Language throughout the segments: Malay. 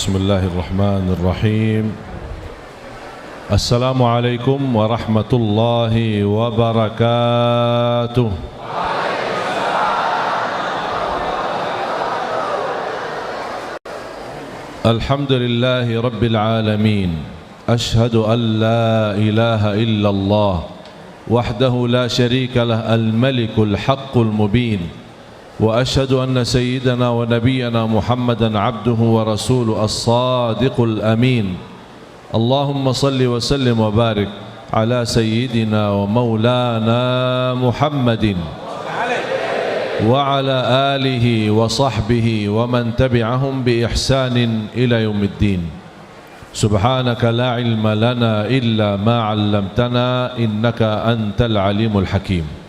Bismillahirrahmanirrahim. Assalamualaikum warahmatullahi wabarakatuh. Alhamdulillahi rabbil alamin. Ashhadu an la ilaha illallah wahdahu la syarika lah al-malikul haqqul mubin. وأشهد أن سيدنا ونبينا محمدا عبده ورسوله الصادق الأمين. اللهم صل وسلم وبارك على سيدنا ومولانا محمد وعلى آله وصحبه ومن تبعهم بإحسان إلى يوم الدين. سبحانك لا علم لنا إلا ما علمتنا إنك أنت العليم الحكيم.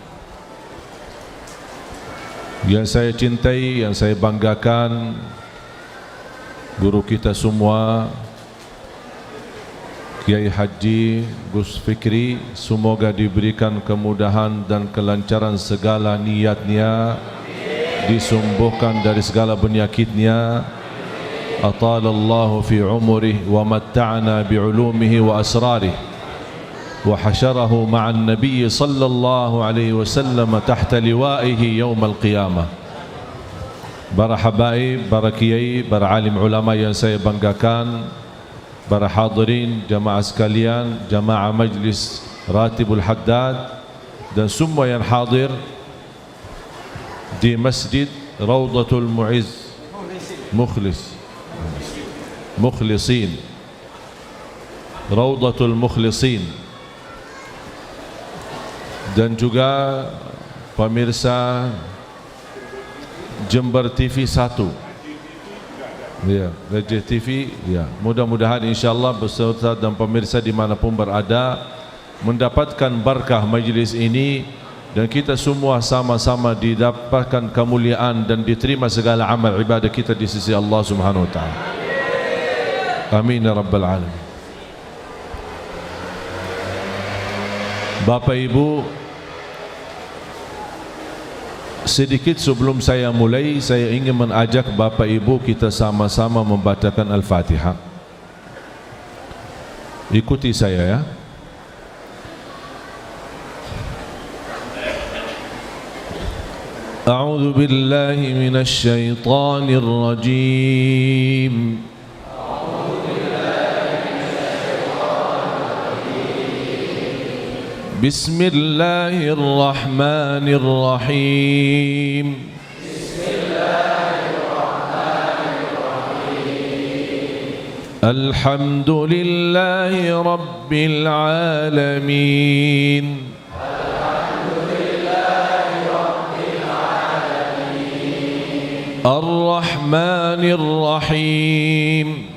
Yang saya cintai, yang saya banggakan, guru kita semua, Kiai Haji Gus Fikri, semoga diberikan kemudahan dan kelancaran segala niatnya, disembuhkan dari segala penyakitnya. Atalallahu fi umrihi wa matta'na bi'ulumihi wa asrarihi. وحشره مع النبي صلى الله عليه وسلم تحت لوائه يوم القيامة. Para habaib, para kiai, para alim ulama yang saya banggakan, para hadirin, jamaah sekalian, jamaah majlis Ratibul Haddad dan semua yang hadir di Masjid Rawdatul Mu'izz Mukhlisin, Rawdatul Mukhlisin, dan juga pemirsa Jember TV 1, ya, Raja TV, ya. Mudah-mudahan insyaAllah beserta dan pemirsa dimanapun berada mendapatkan berkah majlis ini dan kita semua sama-sama didapatkan kemuliaan dan diterima segala amal ibadah kita di sisi Allah Subhanahu Wa Taala. Amin ya rabbal alamin. Bapak Ibu, sedikit sebelum saya mulai, saya ingin mengajak Bapak Ibu kita sama-sama membacakan Al-Fatihah. Ikuti saya ya. A'udzu billahi minasy syaithanir rajim. بسم الله الرحمن الرحيم. بسم الله الرحمن الرحيم. الحمد لله رب العالمين. الحمد لله رب العالمين. الرحمن الرحيم.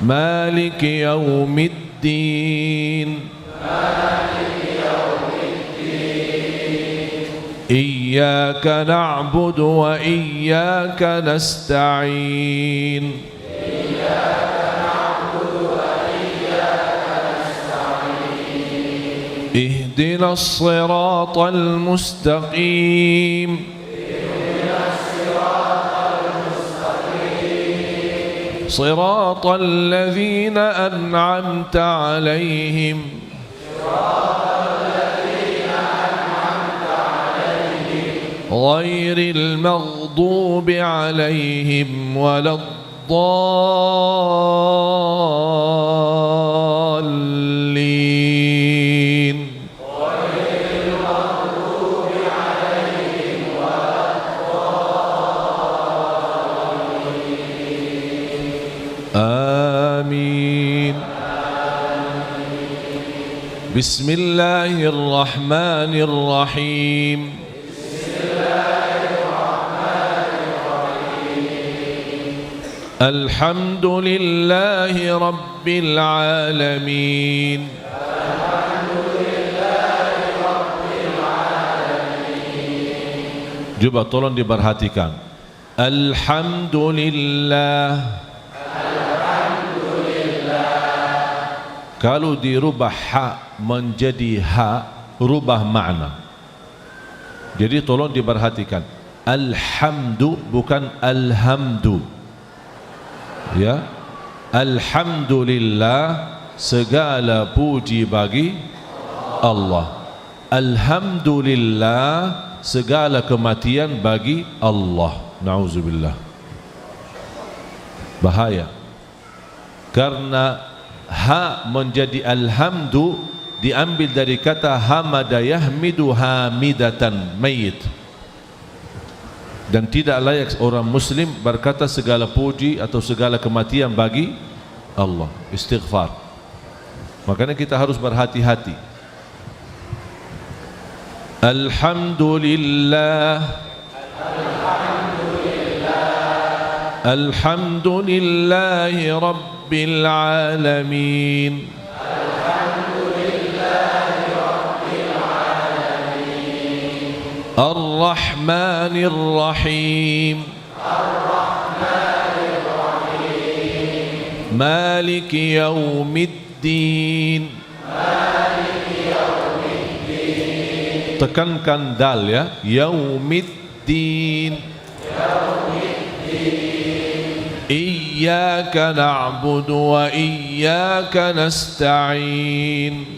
مالك يوم الدين. مالك يوم الدين. إياك نعبد وإياك نستعين. إياك نعبد وإياك نستعين. اهدنا الصراط المستقيم. صراط الذين أنعمت عليهم. غير المغضوب عليهم ولا الضالين. آمين. بسم الله الرحمن الرحيم. بسم الله الرحمن الرحيم. الحمد لله رب العالمين. الحمد لله رب العالمين. Coba tolong diperhatikan. Alhamdulillah. Kalau dirubah ha menjadi ha, rubah makna. Jadi tolong diperhatikan. Alhamdu, bukan alhamdu. Ya, alhamdulillah, segala puji bagi Allah. Alhamdulillah, segala kematian bagi Allah. Na'udzubillah. Bahaya. Karena ha menjadi alhamdu diambil dari kata hamada yahmidu hamidatan, mayit. Dan tidak layak orang muslim berkata segala puji atau segala kematian bagi Allah. Istighfar. Makanya kita harus berhati-hati. Alhamdulillah, alhamdulillahi rabbil alamin, Ar-Rahmanir Rahim, Maliki Yaumiddin. Tekankan dal ya, Yaumiddin. Iyyaka na'budu wa iyyaka nasta'in.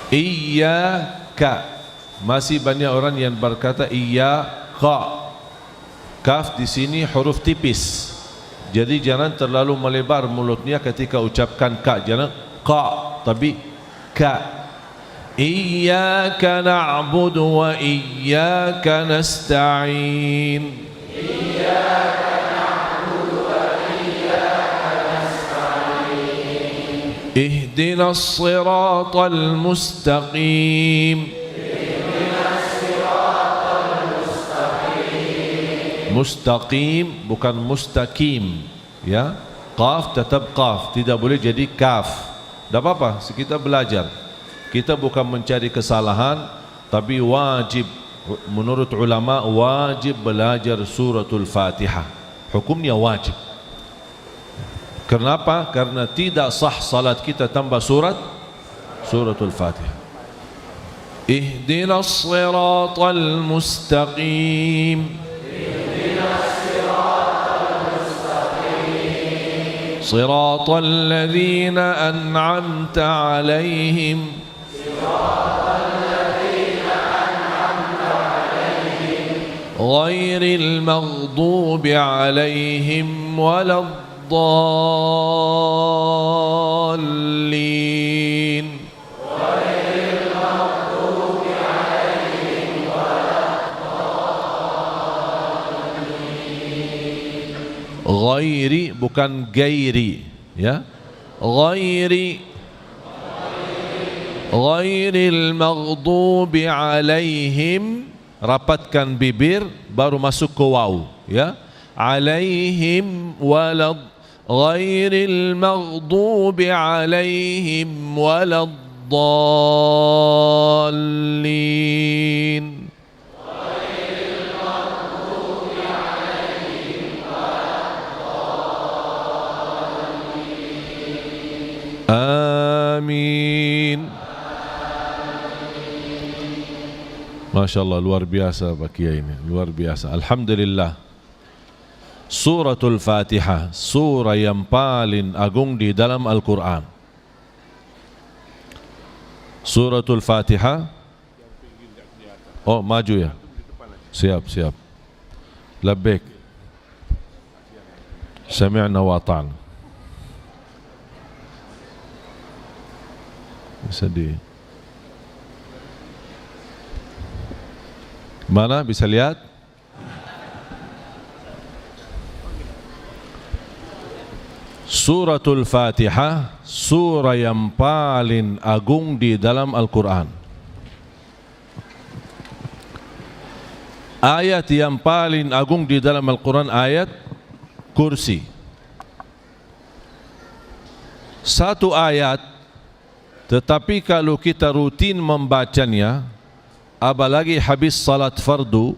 Iyyaka, masih banyak orang yang berkata iyyaka. Kaf di sini huruf tipis. Jadi jangan terlalu melebar mulutnya ketika ucapkan ka. Jangan ka, tapi ka. Iyyaka na'budu wa iyyaka nasta'in. Iyyaka na'budu wa iyyaka nasta'in. Ihdinas siratal mustaqim. Mustaqim bukan mustaqim, ya. Qaf tetap qaf, tidak boleh jadi kaf. Tak apa-apa, kita belajar. Kita bukan mencari kesalahan, tapi wajib, menurut ulama wajib belajar suratul Fatihah. Hukumnya wajib. Kenapa? Karena tidak sah salat kita tanpa suratul Fatihah. Ihdinas siratal mustaqim. صراط الذين أنعمت عليهم غير المغضوب عليهم ولا الضالين. Ghairi bukan gairi, ya. Ghairil maghdubi alaihim, rapatkan bibir baru masuk ke waw, ya. Alaihim walad, ghairil maghdubi alaihim waladdallin. Amin. Masya Allah, luar biasa Pak Kiai ini, luar biasa. Alhamdulillah. Suratul Fatihah, surah yang paling agung di dalam Al-Quran. Suratul Fatihah. Oh, maju ya. Siap, siap. Labbaik. Sami'na wa ata'na. Sedih. Mana bisa lihat? Suratul Fatihah, surah yang paling agung di dalam Al-Quran. Ayat yang paling agung di dalam Al-Quran, ayat kursi. Satu ayat, tetapi kalau kita rutin membacanya, apalagi habis salat fardu,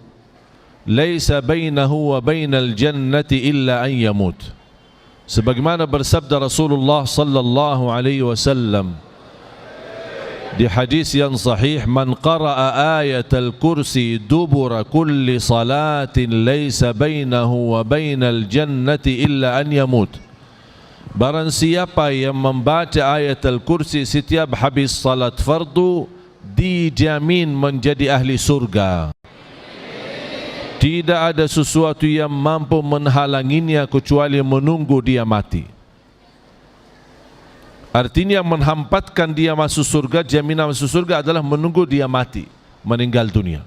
laisa bainahu wa bainal jannati illa an yamut. Sebagaimana bersabda Rasulullah sallallahu alaihi wasallam, Di hadis yang sahih, man qara'a ayatal kursi dubura kulli salatin laysa bainahu wa bainal jannati illa an yamut. Barang siapa yang membaca ayatal kursi setiap habis salat fardu, dijamin menjadi ahli surga. Tidak ada sesuatu yang mampu menghalanginya kecuali menunggu dia mati. Artinya menghampatkan dia masuk surga, jaminan masuk surga adalah menunggu dia mati, meninggal dunia.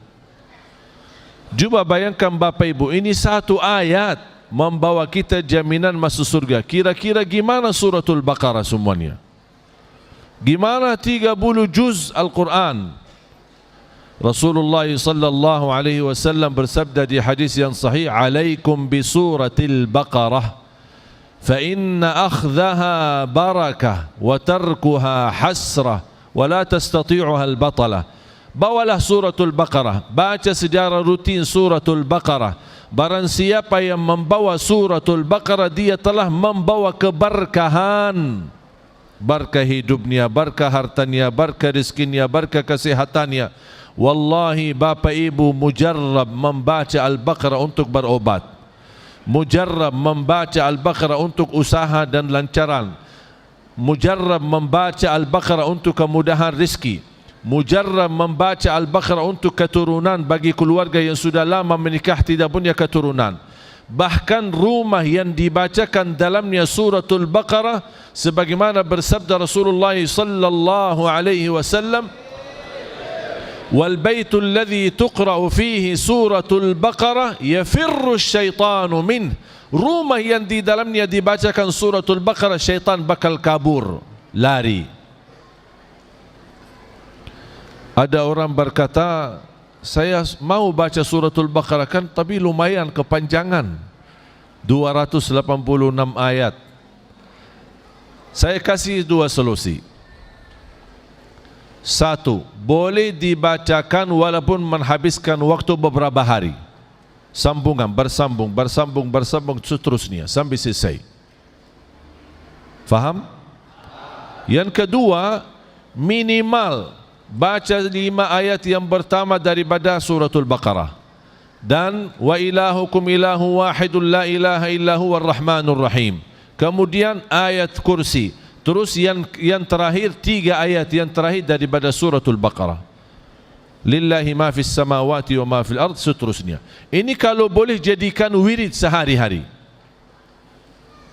Cuba bayangkan Bapak Ibu, ini satu ayat membawa kita jaminan masuk surga. Kira-kira gimana suratul Baqarah semuanya? Gimana 30 juz Al-Quran? Rasulullah sallallahu alaihi wasallam bersabda di hadis yang sahih, "Alaikum bi suratil Baqarah. فإن أخذها بركة وتركها حسرة ولا تستطيعها البطلة." Bawalah suratul Baqarah, baca secara rutin suratul Baqarah. Barang siapa yang membawa suratul Baqarah, dia telah membawa keberkahan. Berkah hidupnya, berkah hartanya, berkah rezekinya, berkah kesehatannya. Wallahi Bapak Ibu, mujarrab membaca Al-Baqarah untuk berobat, mujarrab membaca Al-Baqarah untuk usaha dan lancaran, mujarrab membaca Al-Baqarah untuk kemudahan rezeki, mujarrab membaca Al-Baqarah untuk keturunan bagi keluarga yang sudah lama menikah tidak punya keturunan. Bahkan rumah yang dibacakan dalamnya suratul Baqarah, sebagaimana bersabda Rasulullah sallallahu alaihi wasallam, wal baitul ladzi tuqra'u fihi suratul Baqarah yafirru asyaitanu min. Rumah yang di dalamnya dibacakan suratul Baqarah, syaitan bakal kabur, lari. Ada orang berkata, saya mau baca suratul Baqarah kan, tapi lumayan kepanjangan, 286 ayat. Saya kasih dua solusi. Satu, boleh dibacakan walaupun menghabiskan waktu beberapa hari, sambungan, bersambung seterusnya sampai selesai. Faham? Yang kedua, minimal baca 5 ayat yang pertama daripada suratul Baqarah, dan wa ilahukum ilahu wahidun la ilaha illahu ar-rahmanur rahim. Kemudian ayat kursi. Terus yang terakhir 3 ayat yang terakhir daripada suratul Baqarah. Lillahi ma fis samawati wa ma fil ard, seterusnya. Ini kalau boleh jadikan wirid sehari-hari.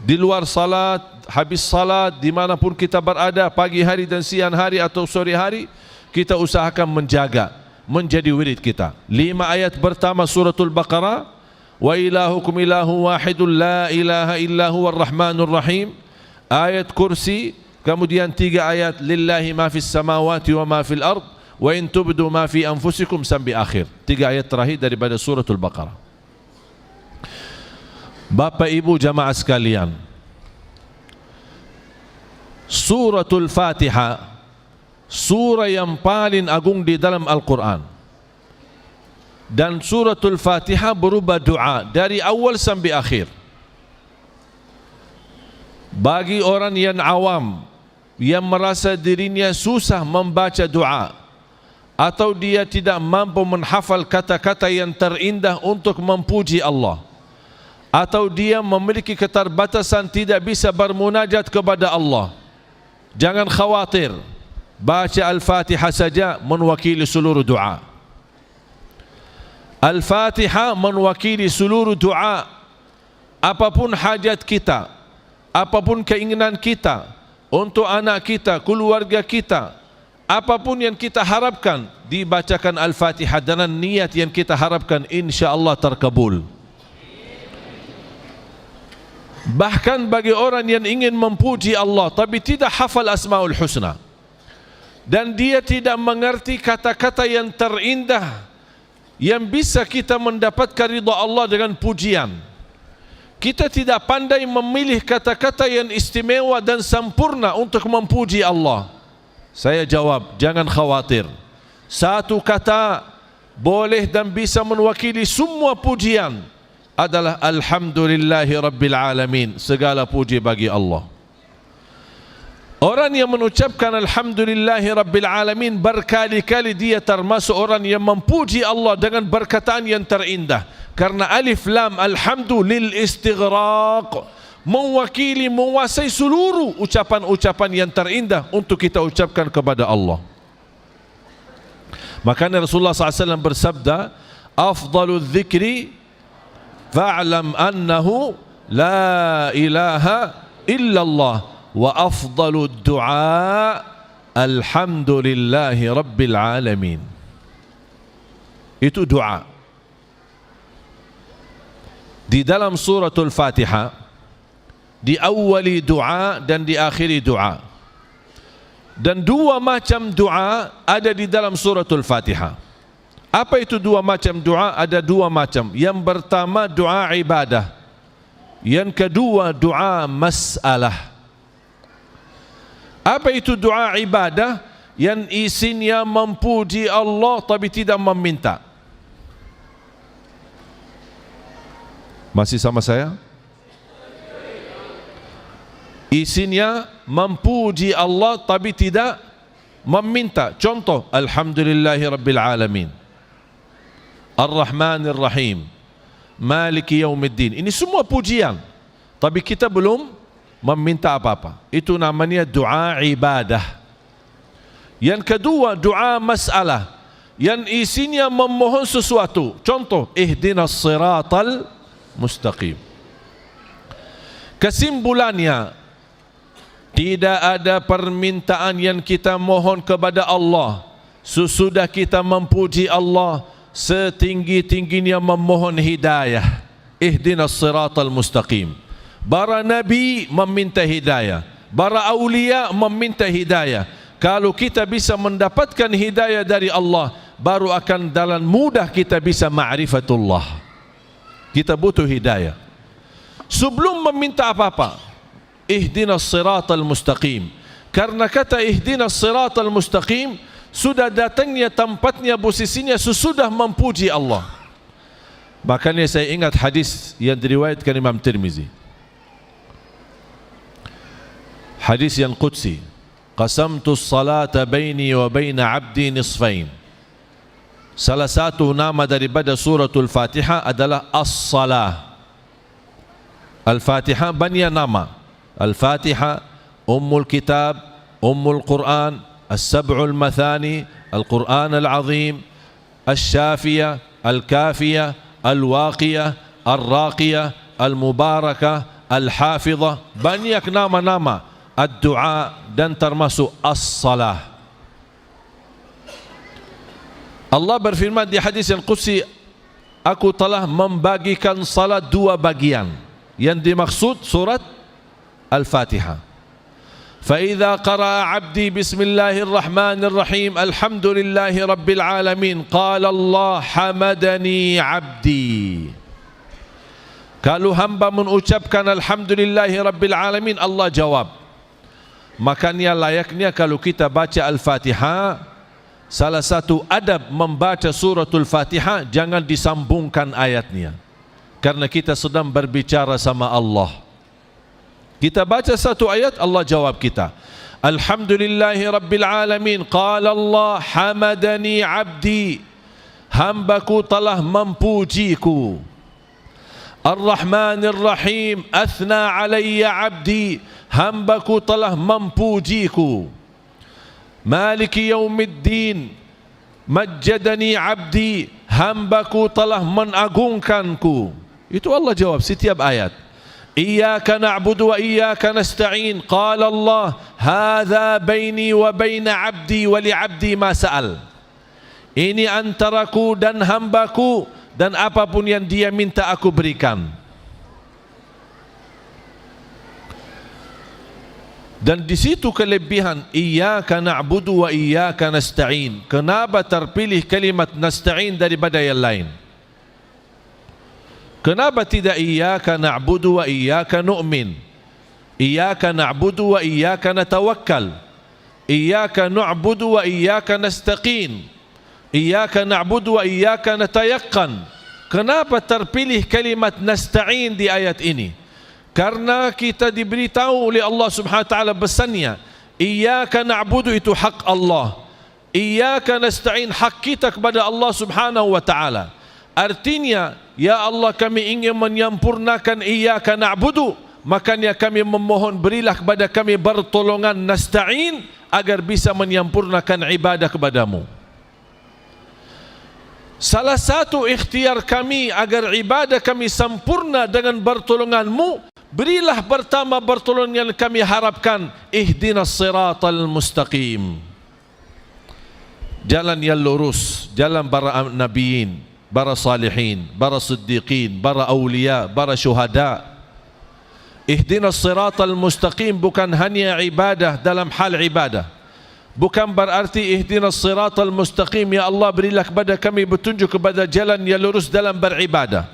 Di luar salat, habis salat, dimanapun kita berada, pagi hari dan siang hari atau sore hari, kita usahakan menjaga, menjadi wirid kita. 5 ayat pertama suratul Baqarah, wa ilahukum ilahu wahidun la ilaha illahu ar-rahmanur rahim. Ayat kursi, kemudian 3 ayat lillahi ma fis samawati wa ma fil ard wa in tubdu ma fi anfusikum sampai akhir. 3 ayat terakhir daripada suratul Baqarah. Bapak Ibu jamaah sekalian, suratul Fatihah, surah yang paling agung di dalam Al-Quran. Dan suratul Fatihah berubah doa dari awal sampai akhir. Bagi orang yang awam, yang merasa dirinya susah membaca doa, atau dia tidak mampu menghafal kata-kata yang terindah untuk memuji Allah, atau dia memiliki keterbatasan tidak bisa bermunajat kepada Allah, jangan khawatir, baca Al-Fatihah saja mewakili seluruh doa. Al-Fatihah mewakili seluruh doa. Apapun hajat kita, apapun keinginan kita untuk anak kita, keluarga kita, apapun yang kita harapkan, dibacakan Al-Fatihah dengan niat yang kita harapkan, insya-Allah terkabul. Bahkan bagi orang yang ingin memuji Allah tapi tidak hafal Asmaul Husna, dan dia tidak mengerti kata-kata yang terindah yang bisa kita mendapatkan ridha Allah dengan pujian, kita tidak pandai memilih kata-kata yang istimewa dan sempurna untuk memuji Allah. Saya jawab, jangan khawatir. Satu kata boleh dan bisa mewakili semua pujian adalah Alhamdulillahi Rabbil Alamin. Segala puji bagi Allah. Orang yang mengucapkan Alhamdulillahi Rabbil Alamin berkali-kali dia termasuk orang yang memuji Allah dengan perkataan yang terindah. Karena alif lam alhamdu lil istighraq, mewakili, menguasai seluruh ucapan-ucapan yang terindah untuk kita ucapkan kepada Allah. Makanya Rasulullah SAW bersabda, afdalu dzikri fa'lam annahu la ilaha illallah wa afdalu du'a alhamdulillahi rabbil alamin. Itu doa. Di dalam suratul Fatihah diawali doa dan diakhiri doa. Dan dua macam doa ada di dalam suratul Fatihah. Apa itu dua macam doa? Ada dua macam. Yang pertama doa ibadah. Yang kedua doa masalah. Apa itu doa ibadah? Yang isinya memuji Allah tapi tidak meminta. Masih sama saya? Isinya memuji Allah tapi tidak meminta. Contoh, Alhamdulillahi Rabbil Alamin, Ar-Rahmanir Rahim, Maliki Yaumiddin. Ini semua pujian, tapi kita belum meminta apa-apa. Itu namanya doa ibadah. Yang kedua doa masalah, yang isinya memohon sesuatu. Contoh, ihdinas siratal mustaqim. Kesimpulannya, tidak ada permintaan yang kita mohon kepada Allah sesudah kita memuji Allah setinggi-tingginya memohon hidayah. Ihdinas siratal mustaqim. Para nabi meminta hidayah, para aulia meminta hidayah. Kalau kita bisa mendapatkan hidayah dari Allah, baru akan dalam mudah kita bisa ma'rifatullah. Kita butuh hidayah. Sebelum meminta apa-apa, ihdinas siratal mustaqim. Karena kata ihdinas siratal mustaqim sudah datangnya tempatnya, posisinya sesudah memuji Allah. Makanya saya ingat hadis yang diriwayatkan Imam Tirmizi. Hadis yang qudsi, qasamtu as-salata baini wa baina 'abdi nisfain. Salah satu nama daripada suratul Fatihah adalah as-salah. Al-Fatihah banyak nama. Al-Fatihah, Ummul Kitab, Ummul Quran, As-Sab'ul Mathani, Al-Quran Al-Azim, Al-Shafiyah, Al-Kafiyah, Al-Waqiyah, Al-Raqiyah, Al-Mubarakah, Al-Hafidhah. Banyak nama-nama. Ad-Du'a dan termasuk As-Salah. Allah berfirman di hadis yang qudsi, aku telah membagikan salat dua bagian. Yang dimaksud surat Al-Fatihah. فَإِذَا قَرَأَ عَبْدِي بِسْمِ اللَّهِ الرَّحْمَنِ الرَّحِيمِ الْحَمْدُ لِلَّهِ رَبِّ الْعَالَمِينَ قَالَ اللَّهُ حَمَدَنِي عَبْدِي. Kalau hamba mengucapkan Alhamdulillahi Rabbil Alamin, Allah jawab. Makanya layaknya kalau kita baca Al-Fatihah, salah satu adab membaca suratul Fatihah, jangan disambungkan ayatnya. Karena kita sedang berbicara sama Allah. Kita baca satu ayat, Allah jawab kita. Alhamdulillahi Rabbil Alamin, qala Allah hamadani abdi, hambaku telah memujiku. Ar-Rahmanir Rahim, athna alayya abdi, hambaku telah memujiku. Maliki Yaumiddin, majjadani abdi, hambaku telah menagungkanku. Itu Allah jawab setiap ayat. Iyyaka na'budu wa iyyaka nasta'in, qala Allah hadza baini wa baina abdi wa li abdi ma sa'al. Ini antaraku dan hambaku, dan apapun yang dia minta aku berikan. Dan di situ kelebihan iyyaka na'budu wa iyyaka nasta'in. Kenapa terpilih kalimat nasta'in daripada yang lain? Kenapa tidak iyyaka na'budu wa iyyaka nu'min? Iyyaka na'budu wa iyyaka natawakkal. Iyyaka na'budu wa iyyaka nastaqin. Iyyaka na'budu wa iyyaka natayaqqan. Kenapa terpilih kalimat nasta'in di ayat ini? Karena kita diberitahu oleh Allah Subhanahu wa taala pesannya, Iyyaka na'budu itu hak Allah. Iyyaka nasta'in hak kita kepada Allah Subhanahu wa taala. Artinya, ya Allah kami ingin menyempurnakan iyyaka na'budu, makanya kami memohon berilah kepada kami pertolongan nasta'in agar bisa menyempurnakan ibadah kepadamu. Salah satu ikhtiar kami agar ibadah kami sempurna dengan pertolonganmu, berilah pertama pertolongan kami harapkan, ihdinas siratal mustaqim. Jalan yang lurus, jalan para nabiyin, para salihin, para siddiqin, para awliya, para syuhada. Ihdinas siratal mustaqim bukan hanya ibadah dalam hal ibadah. Bukan berarti ihdinas siratal mustaqim, ya Allah berilah kepada kami petunjuk kepada jalan yang lurus dalam beribadah.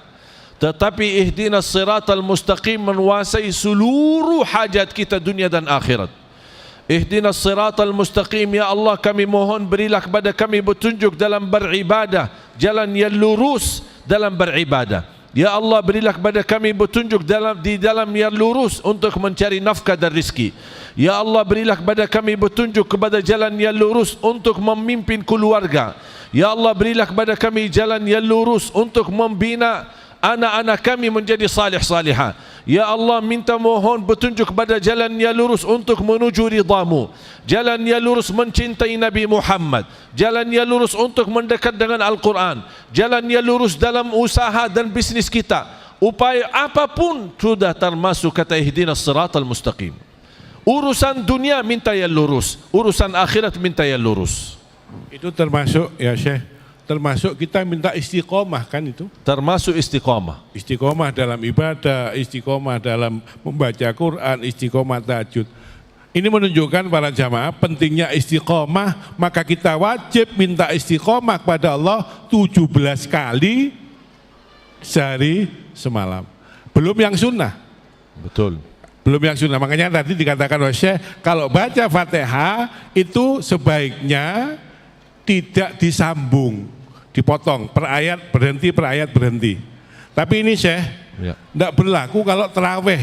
Tetapi ihdinas siratal mustaqim menguasai seluruh hajat kita dunia dan akhirat. Ihdinas siratal mustaqim, ya Allah kami mohon berilah kepada kami petunjuk dalam beribadah, jalan yang lurus dalam beribadah. Ya Allah berilah kepada kami petunjuk di dalam yang lurus untuk mencari nafkah dan rizki. Ya Allah berilah kepada kami petunjuk kepada jalan yang lurus untuk memimpin keluarga. Ya Allah berilah kepada kami jalan yang lurus untuk membina anak-anak kami menjadi salih salihah. Ya Allah minta mohon petunjuk kepada jalan yang lurus untuk menuju ridhamu, jalan yang lurus mencintai Nabi Muhammad, jalan yang lurus untuk mendekat dengan Al-Quran, jalan yang lurus dalam usaha dan bisnis kita. Upaya apapun sudah termasuk kata ihdinas siratal mustaqim. Urusan dunia minta yang lurus, urusan akhirat minta yang lurus. Itu termasuk ya Syekh, termasuk kita minta istiqomah kan itu? Termasuk istiqomah. Istiqomah dalam ibadah, istiqomah dalam membaca Quran, istiqomah tahajud. Ini menunjukkan para jamaah pentingnya istiqomah, maka kita wajib minta istiqomah kepada Allah 17 kali sehari semalam. Belum yang sunnah. Betul. Belum yang sunnah. Makanya tadi dikatakan oleh Syekh, kalau baca Fatihah itu sebaiknya tidak disambung, dipotong per ayat berhenti. Tapi ini Syekh, tidak berlaku kalau terawih.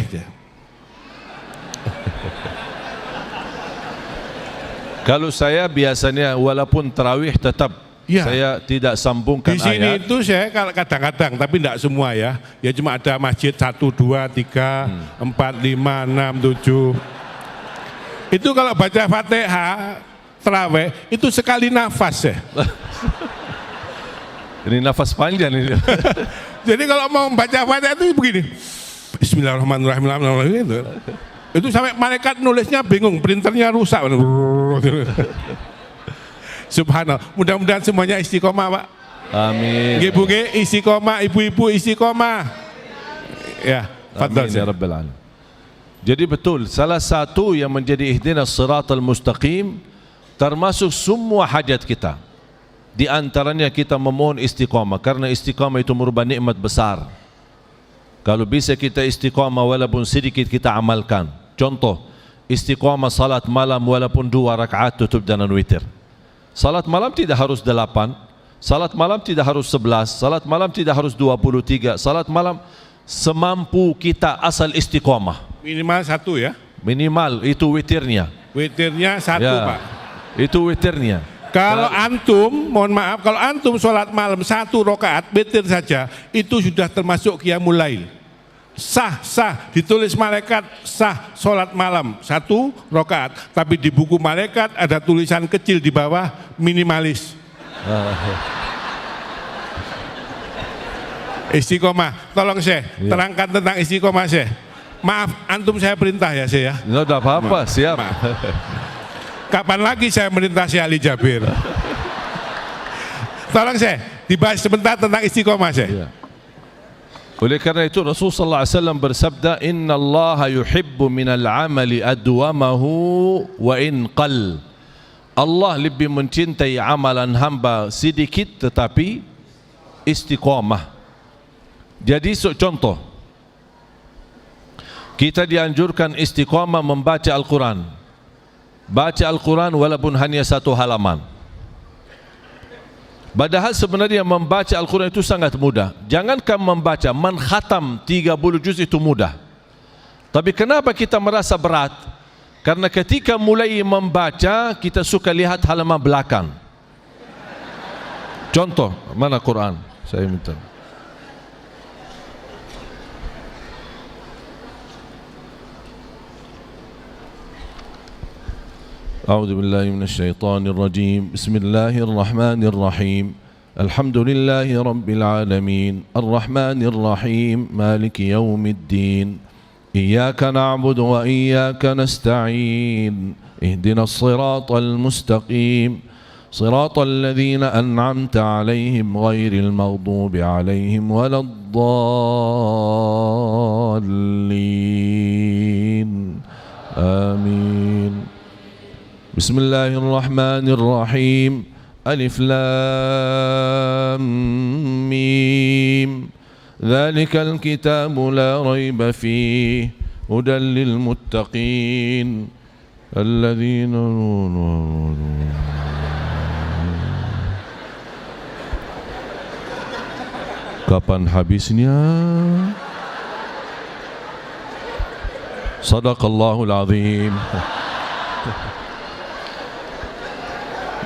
Kalau saya biasanya walaupun terawih tetap saya tidak sambungkan ayat. Di sini itu Syekh kadang-kadang, tapi tidak semua ya. Ya cuma ada masjid 1, 2, 3, 4, 5, 6, 7. Itu kalau baca Fatihah terawih itu sekali nafas ya. Ini nafas panjang ini. Jadi kalau mau membaca Fatihah itu begini. Bismillahirrahmanirrahim. Itu sampai malaikat nulisnya bingung, printernya rusak. Subhanallah. Mudah-mudahan semuanya istiqomah, Pak. Amin. Ibu istiqomah, ibu-ibu istiqomah. Ya, fadhal ya Rabbal alamin. Jadi betul, salah satu yang menjadi ihdinas siratal mustaqim termasuk semua hajat kita. Di antaranya kita memohon istiqamah, karena istiqamah itu merupakan nikmat besar. Kalau bisa kita istiqamah walaupun sedikit kita amalkan. Contoh, istiqamah salat malam walaupun 2 rakaat tutup dengan witir. Salat malam tidak harus 8, salat malam tidak harus 11, salat malam tidak harus 23, salat malam semampu kita asal istiqamah. Minimal 1 ya? Minimal, itu witirnya. Witirnya 1 ya, Pak. Itu witirnya. Kalau antum, mohon maaf, kalau antum sholat malam 1 rakaat witir saja, itu sudah termasuk qiyamul lail. Sah, ditulis malaikat sah sholat malam 1 rakaat, tapi di buku malaikat ada tulisan kecil di bawah minimalis. Istiqomah, tolong Syekh, terangkan tentang istiqomah Syekh. Maaf, antum saya perintah ya Syekh ya. Tidak apa-apa, siap. Kapan lagi saya merintah Syekh Ali Jabir? Tolong Syekh, dibahas sebentar tentang istiqomah Syekh. Ya. Oleh karena itu Rasulullah SAW bersabda, Inna Allah yuhibbu minal amali adwamahu wa in qal. Allah lebih mencintai amalan hamba sedikit tetapi istiqomah. Jadi contoh, kita dianjurkan istiqomah membaca Al-Quran. Baca Al-Quran walaupun hanya 1 halaman. Padahal sebenarnya membaca Al-Quran itu sangat mudah. Jangankan membaca, menkhatam 30 juz itu mudah. Tapi kenapa kita merasa berat? Karena ketika mulai membaca, kita suka lihat halaman belakang. Contoh, mana Quran? Saya minta. أعوذ بالله من الشيطان الرجيم بسم الله الرحمن الرحيم الحمد لله رب العالمين الرحمن الرحيم مالك يوم الدين إياك نعبد وإياك نستعين اهدنا الصراط المستقيم صراط الذين أنعمت عليهم غير المغضوب عليهم ولا الضالين آمين بسم الله الرحمن الرحيم ألف لام ميم ذلك الكتاب لا ريب فيه هدى للمتقين الذين Kapan habisnya? Sadaqallahul azim.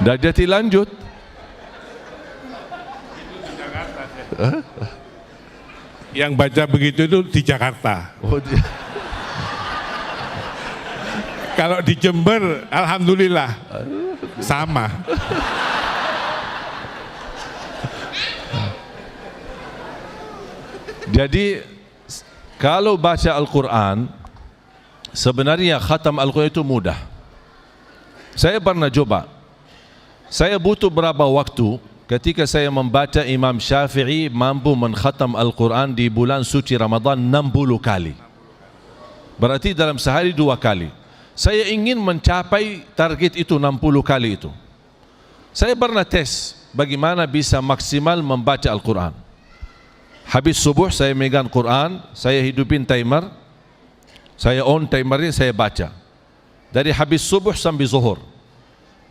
Dah jadi lanjut. Yang baca begitu itu di Jakarta. Oh, Kalau di Jember, alhamdulillah sama. Jadi kalau baca Al-Quran, sebenarnya khatam Al-Quran itu mudah. Saya pernah coba. Saya butuh berapa waktu ketika saya membaca Imam Syafi'i mampu mengkhatam Al-Quran di bulan suci Ramadan 60 kali. Berarti dalam sehari 2 kali. Saya ingin mencapai target itu 60 kali itu. Saya pernah tes bagaimana bisa maksimal membaca Al-Quran. Habis subuh saya megang Quran, saya hidupin timer, saya on timernya, saya baca. Dari habis subuh sampai zuhur.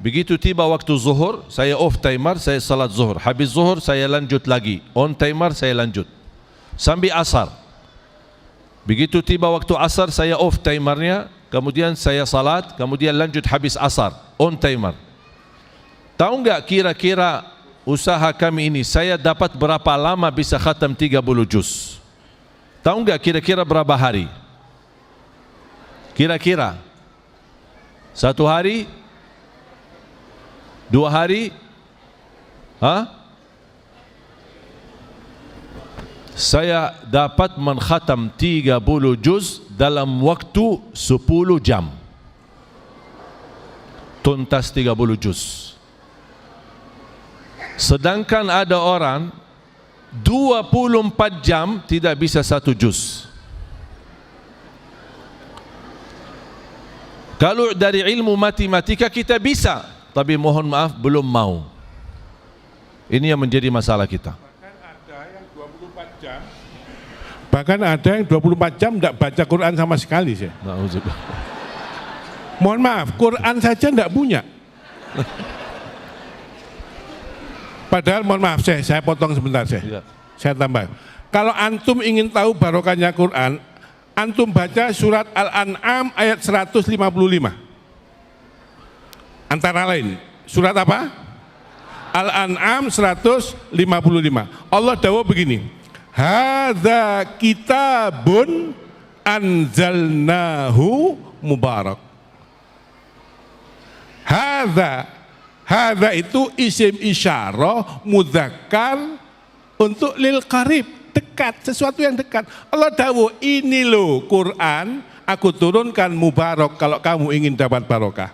Begitu tiba waktu zuhur, saya off timer, saya salat zuhur. Habis zuhur saya lanjut lagi, on timer saya lanjut. Sampai asar. Begitu tiba waktu asar, saya off timernya, kemudian saya salat, kemudian lanjut habis asar, on timer. Tahu enggak kira-kira usaha kami ini saya dapat berapa lama bisa khatam 30 juz? Tahu enggak kira-kira berapa hari? Kira-kira 1 hari? 2 hari? Saya dapat mengkhatam 30 juz dalam waktu 10 jam. Tuntas 30 juz. Sedangkan ada orang 24 jam tidak bisa 1 juz. Kalau dari ilmu matematika kita bisa, tapi mohon maaf belum mau. Ini yang menjadi masalah kita. Bahkan ada yang 24 jam tidak baca Quran sama sekali sih. Mohon maaf, Quran saja tidak punya. Padahal mohon maaf saya potong sebentar saya tambah. Kalau antum ingin tahu barokahnya Quran, antum baca surat Al-An'am ayat 155. Antara lain, surat apa? Al-An'am 155. Allah dawuh begini, hadza kitabun anzalnahu mubarak. Hadza itu isim isyarah mudzakkar untuk lil qarib, dekat, sesuatu yang dekat. Allah dawuh, ini loh Quran aku turunkan mubarak kalau kamu ingin dapat barokah.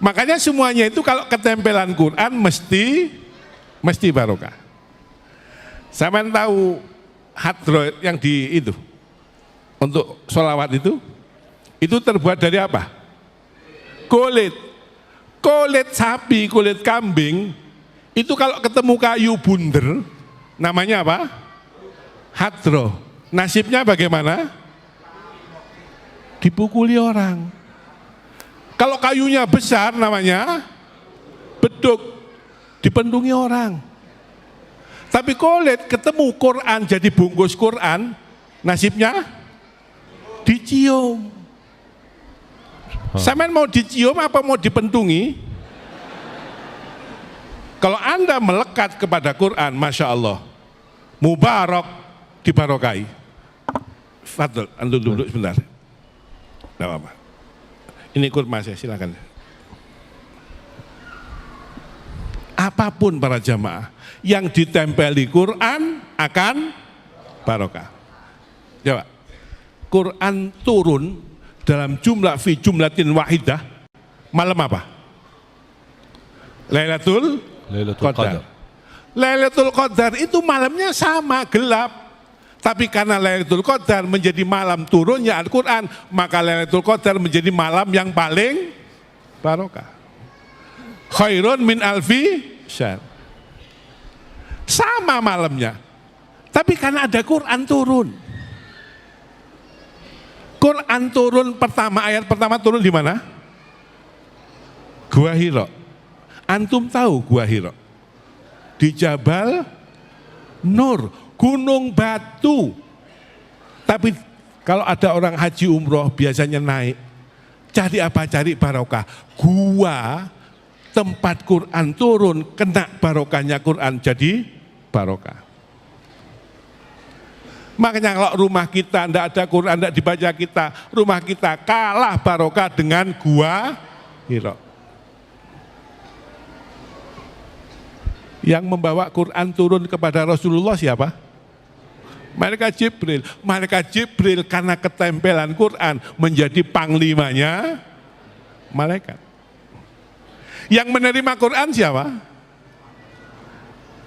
Makanya semuanya itu kalau ketempelan Quran mesti barokah. Sampean tahu hadroh yang di itu untuk sholawat itu terbuat dari apa? Kulit sapi, kulit kambing, itu kalau ketemu kayu bunder, namanya apa? Hadroh. Nasibnya bagaimana? Dipukuli orang. Kalau kayunya besar namanya beduk, dipendungi orang. Tapi kulit ketemu Quran jadi bungkus Quran, nasibnya dicium. Sampean mau dicium apa mau dipentungi? Kalau Anda melekat kepada Quran, Masya Allah, mubarak, dibarokai. Fadl, Anda duduk sebentar. Tidak apa-apa. Ini kurma saya, silakan. Apapun para jamaah yang ditempeli Quran akan barokah. Coba, Quran turun dalam jumlah fi jumlatin wahidah malam apa? Lailatul Qadar. Lailatul Qadar itu malamnya sama gelap, tapi karena Lailatul Qadar menjadi malam turunnya Al-Quran, maka Lailatul Qadar menjadi malam yang paling barokah. Khairun min alfi syahr. Sama malamnya, tapi karena ada Quran turun. Quran turun pertama, ayat pertama turun di mana? Gua Hira. Antum tahu Gua Hira? Di Jabal Nur, gunung batu. Tapi kalau ada orang haji umroh biasanya naik. Cari apa? Cari barokah. Gua, tempat Quran turun, kena barokahnya Quran, jadi barokah. Makanya kalau rumah kita tidak ada Quran, tidak dibaca kita, rumah kita kalah barokah dengan Gua Hira. Yang membawa Quran turun kepada Rasulullah siapa? Malaikat Jibril. Malaikat Jibril karena ketempelan Quran menjadi panglimanya malaikat. Yang menerima Quran siapa?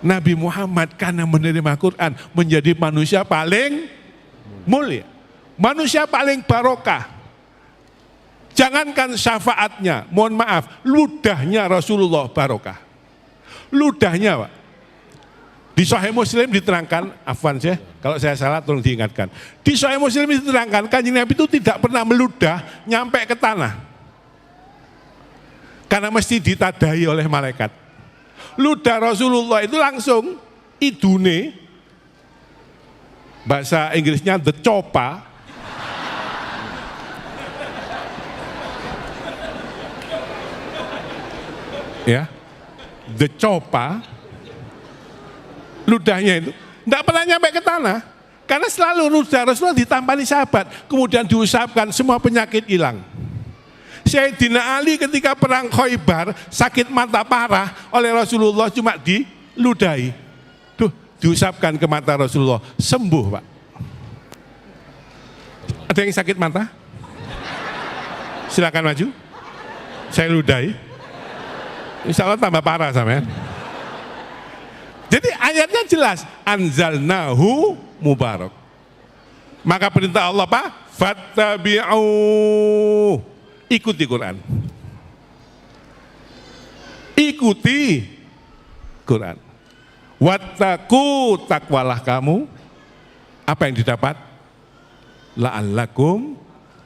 Nabi Muhammad karena menerima Quran menjadi manusia paling mulia. Manusia paling barokah. Jangankan syafaatnya, mohon maaf, ludahnya Rasulullah barokah. Ludahnya Pak. Di Sahih Muslim diterangkan, afwan saya, kalau saya salah tolong diingatkan. Di Sahih Muslim diterangkan, Kanjeng Nabi itu tidak pernah meludah nyampe ke tanah. Karena mesti ditadahi oleh malaikat. Ludah Rasulullah itu langsung idune, bahasa Inggrisnya the chopa, ya, the chopa, ludahnya itu tidak pernah nyampe ke tanah, karena selalu ludah Rasulullah ditampani sahabat, kemudian diusapkan semua penyakit hilang. Sayyidina Ali ketika perang Khaybar sakit mata parah oleh Rasulullah cuma diludahi. Tuh, diusapkan ke mata Rasulullah, sembuh Pak. Ada yang sakit mata? Silakan maju. Saya ludahi. Insya Allah tambah parah sampean. Jadi ayatnya jelas, anzalnahu mubarak. Maka perintah Allah Pak, fattabi'u. Ikuti Quran. Ikuti Quran. Wattaqu, takwalah kamu. Apa yang didapat? La'allakum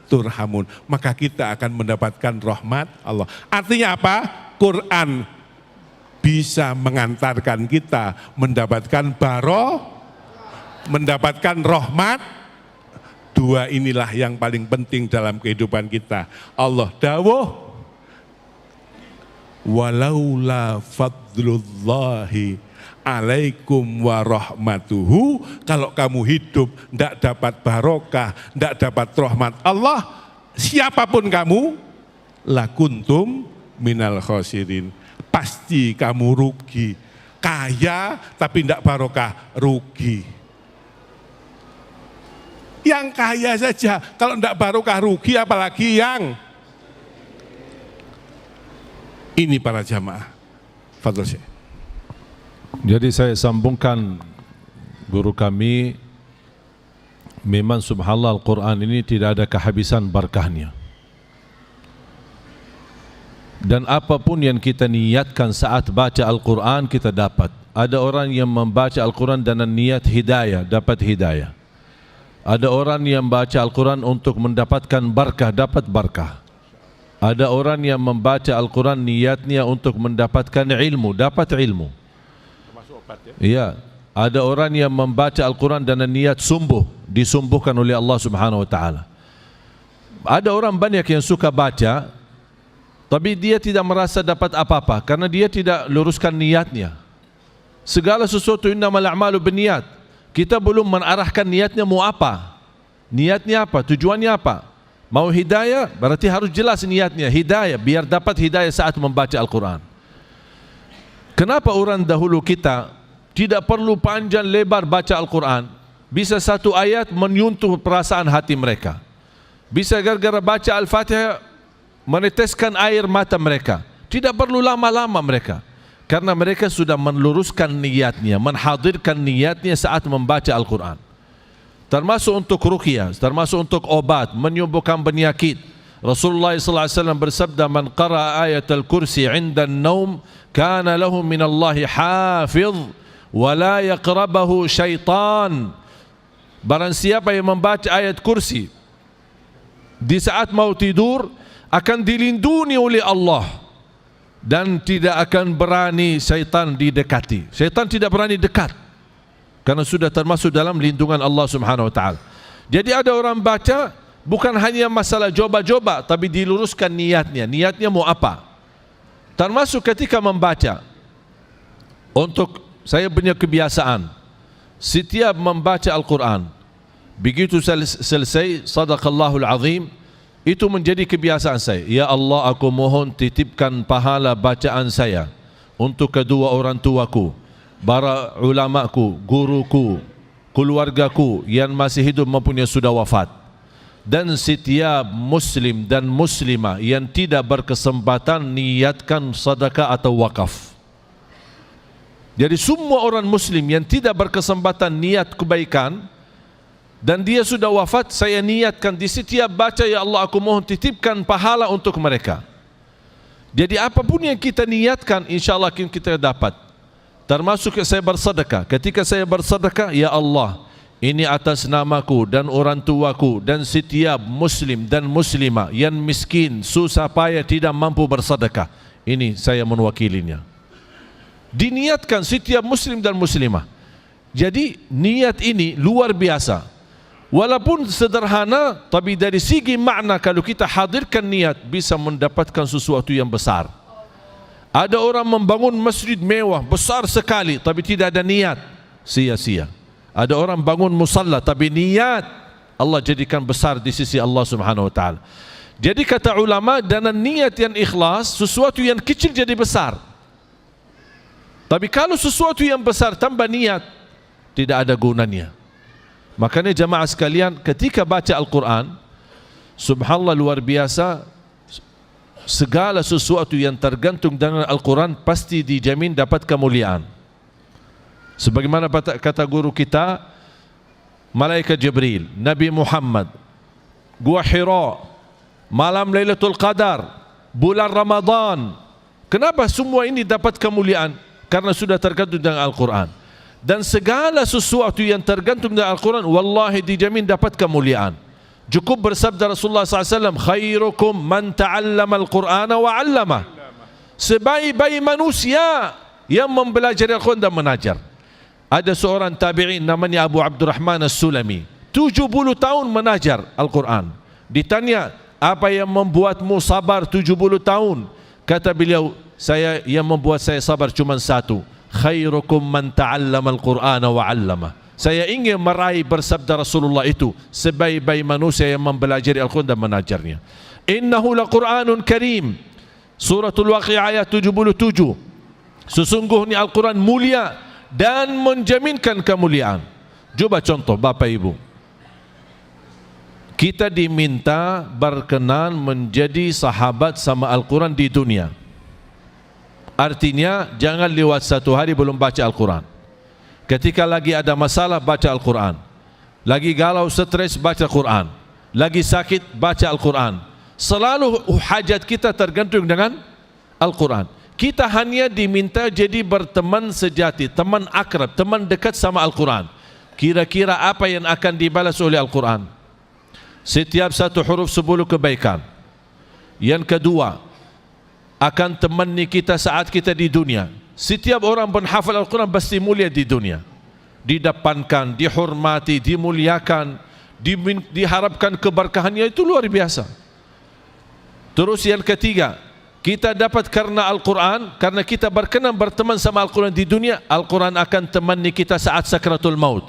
turhamun. Maka kita akan mendapatkan rahmat Allah. Artinya apa? Quran bisa mengantarkan kita mendapatkan mendapatkan rahmat. Dua inilah yang paling penting dalam kehidupan kita. Allah dawuh, walaula fadlullahi alaikum wa rahmatuhu. Kalau kamu hidup tidak dapat barokah, tidak dapat rahmat Allah, siapapun kamu, lakuntum minal khosirin. Pasti kamu rugi. Kaya tapi tidak barokah, rugi. Yang kaya saja, kalau tidak barokah rugi, apalagi yang ini para jamaah. Fadl Syekh. Jadi saya sambungkan guru kami, memang subhanallah Al-Quran ini tidak ada kehabisan berkahnya. Dan apapun yang kita niatkan saat baca Al-Quran kita dapat. Ada orang yang membaca Al-Quran dengan niat hidayah, dapat hidayah. Ada orang yang baca Al-Quran untuk mendapatkan berkah, dapat berkah. Ada orang yang membaca Al-Quran niatnya untuk mendapatkan ilmu, dapat ilmu. Termasuk obat ya? Iya. Ada orang yang membaca Al-Quran dengan niat sumbuh, disumbuhkan oleh Allah Subhanahu Wa Taala. Ada orang banyak yang suka baca, tapi dia tidak merasa dapat apa-apa karena dia tidak luruskan niatnya. Segala sesuatu innamal a'malu binniyat. Kita belum menarahkan niatnya mau apa. Niatnya apa? Tujuannya apa? Mau hidayah, berarti harus jelas niatnya. Hidayah, biar dapat hidayah saat membaca Al-Quran. Kenapa orang dahulu kita tidak perlu panjang lebar baca Al-Quran? Bisa satu ayat menyentuh perasaan hati mereka. Bisa gara-gara baca Al-Fatihah meneteskan air mata mereka. Tidak perlu lama-lama mereka. Karena mereka sudah meluruskan niatnya, menghadirkan niatnya saat membaca Al-Quran. Termasuk untuk ruqyah, termasuk untuk obat, menyembuhkan penyakit. Rasulullah SAW bersabda, "Man qara'a ayatul kursi 'inda an-naum, kana lahu min Allahi hafiz, wa la yaqrabahu syaitan." Barang siapa yang membaca ayat kursi di saat mau tidur, akan dilindungi oleh Allah dan tidak akan berani syaitan didekati. Syaitan tidak berani dekat karena sudah termasuk dalam lindungan Allah Subhanahu wa taala. Jadi ada orang baca bukan hanya masalah coba-coba, tapi diluruskan niatnya. Niatnya mau apa? Termasuk ketika membaca. Untuk saya punya kebiasaan setiap membaca Al-Quran, begitu selesai sadaqallahul azim, itu menjadi kebiasaan saya. Ya Allah, aku mohon titipkan pahala bacaan saya untuk kedua orang tuaku, para ulamaku, guruku, keluargaku yang masih hidup maupun yang sudah wafat, dan setiap muslim dan muslimah yang tidak berkesempatan niatkan sedekah atau wakaf. Jadi semua orang muslim yang tidak berkesempatan niat kebaikan dan dia sudah wafat, saya niatkan di setiap baca, ya Allah aku mohon titipkan pahala untuk mereka. Jadi apapun yang kita niatkan, insya Allah kita dapat. Termasuk saya bersedekah. Ketika saya bersedekah, ya Allah, ini atas namaku dan orang tuaku dan setiap muslim dan muslimah yang miskin, susah payah, tidak mampu bersedekah, ini saya mewakilinya. Diniatkan setiap muslim dan muslimah. Jadi niat ini luar biasa. Walaupun sederhana, tapi dari segi makna kalau kita hadirkan niat bisa mendapatkan sesuatu yang besar. Ada orang membangun masjid mewah besar sekali tapi tidak ada niat, sia-sia. Ada orang bangun musalla tapi niat Allah jadikan besar di sisi Allah Subhanahu wa taala. Jadi kata ulama, dengan niat yang ikhlas, sesuatu yang kecil jadi besar. Tapi kalau sesuatu yang besar tanpa niat, tidak ada gunanya. Makanya jamaah sekalian, ketika baca Al-Quran, subhanallah luar biasa, segala sesuatu yang tergantung dengan Al-Quran pasti dijamin dapat kemuliaan. Sebagaimana kata guru kita, Malaikat Jibril, Nabi Muhammad, Gua Hira, malam Lailatul Qadar, bulan Ramadan. Kenapa semua ini dapat kemuliaan? Karena sudah tergantung dengan Al-Quran. Dan segala sesuatu yang tergantung dengan Al-Quran, wallahi dijamin dapat kemuliaan. Cukup bersabda Rasulullah SAW, khairukum man ta'allama Al-Qur'ana wa 'allama. Sebaik-baik manusia yang mempelajari Al-Quran dan mengajar. Ada seorang tabi'in namanya Abu Abdurrahman As-Sulami, 70 tahun mengajar Al-Quran. Ditanya, apa yang membuatmu sabar 70 tahun? Kata beliau, yang membuat saya sabar cuma satu, khairukum man ta'allama Al-Qur'ana wa 'allama. Saya ingin meraih bersabda Rasulullah itu, sebaik-baik manusia yang mempelajari Al-Quran dan mengajarnya. Innahu laqur'anun karim, suratul Waqi'ah ayat 77. Sesungguhnya Al-Quran mulia dan menjaminkan kemuliaan. Coba contoh Bapak Ibu, kita diminta berkenan menjadi sahabat sama Al-Quran di dunia. Artinya jangan lewat satu hari belum baca Al-Quran. Ketika lagi ada masalah, baca Al-Quran. Lagi galau, stres, baca Al-Quran. Lagi sakit, baca Al-Quran. Selalu hajat kita tergantung dengan Al-Quran. Kita hanya diminta jadi berteman sejati, teman akrab, teman dekat sama Al-Quran. Kira-kira apa yang akan dibalas oleh Al-Quran? Setiap satu huruf 10 kebaikan. Yang kedua, akan temani kita saat kita di dunia. Setiap orang penghafal Al-Quran pasti mulia di dunia, didepankan, dihormati, dimuliakan, diharapkan keberkahannya itu luar biasa. Terus yang ketiga, kita dapat karena Al-Quran, karena kita berkenan berteman sama Al-Quran di dunia, Al-Quran akan temani kita saat sakratul maut.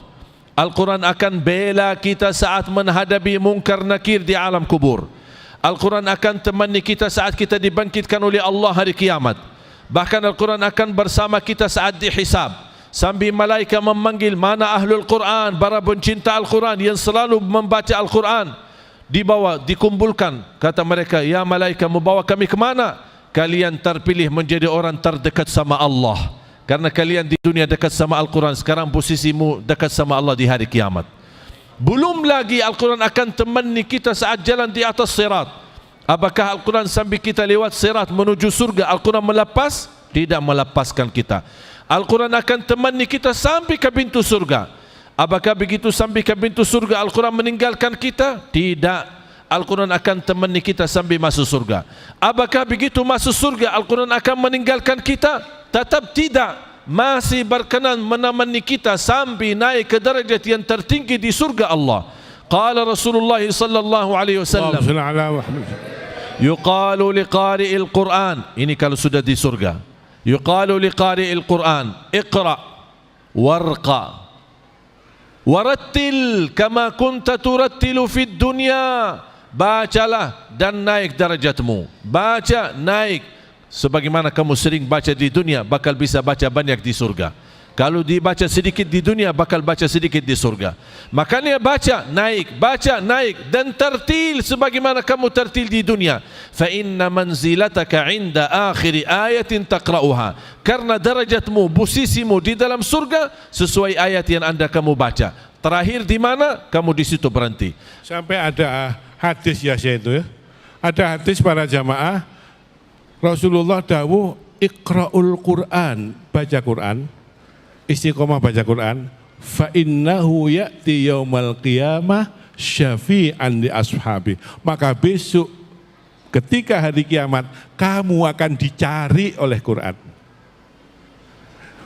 Al-Quran akan bela kita saat menghadapi mungkar nakir di alam kubur. Al-Quran akan temani kita saat kita dibangkitkan oleh Allah hari kiamat. Bahkan Al-Quran akan bersama kita saat dihisab, sambil malaikat memanggil mana ahlul Quran, para pencinta Al-Quran yang selalu membaca Al-Quran. Dibawa, dikumpulkan, kata mereka, ya malaikat, membawa kami ke mana? Kalian terpilih menjadi orang terdekat sama Allah. Karena kalian di dunia dekat sama Al-Quran, sekarang posisimu dekat sama Allah di hari kiamat. Belum lagi Al-Quran akan temani kita saat jalan di atas sirat. Apakah Al-Quran sambil kita lewat sirat menuju surga, Al-Quran melepas? Tidak melepaskan kita. Al-Quran akan temani kita sampai ke pintu surga. Apakah begitu sampai ke pintu surga Al-Quran meninggalkan kita? Tidak. Al-Quran akan temani kita sampai masuk surga. Apakah begitu masuk surga Al-Quran akan meninggalkan kita? Tetap tidak. Masih berkenan menemani kita sampai naik ke derajat yang tertinggi di surga Allah. Qala Rasulullah sallallahu alaihi wasallam, yuqalu liqari'il Quran, ini kalau sudah di surga, yuqalu liqari'il Quran, iqra warqa warattil kama kunta turattilu fid dunya. Bacalah dan naik derajatmu. Baca, naik sebagaimana kamu sering baca di dunia, bakal bisa baca banyak di surga. Kalau dibaca sedikit di dunia, bakal baca sedikit di surga. Makanya baca, naik dan tertil sebagaimana kamu tertil di dunia. Fa inna manzilataka 'inda akhir ayatin taqra'uha. Karena derajatmu, posisimu di dalam surga sesuai ayat yang Anda kamu baca. Terakhir di mana? Kamu di situ berhenti. Sampai ada hadis ya saya itu ya. Ada hadis para jamaah, Rasulullah dawuh, iqra'ul Quran, baca Quran, istiqomah baca Quran, fa innahu ya'ti yaumal qiyamah syafi'an li ashabi. Maka besok ketika hari kiamat kamu akan dicari oleh Quran.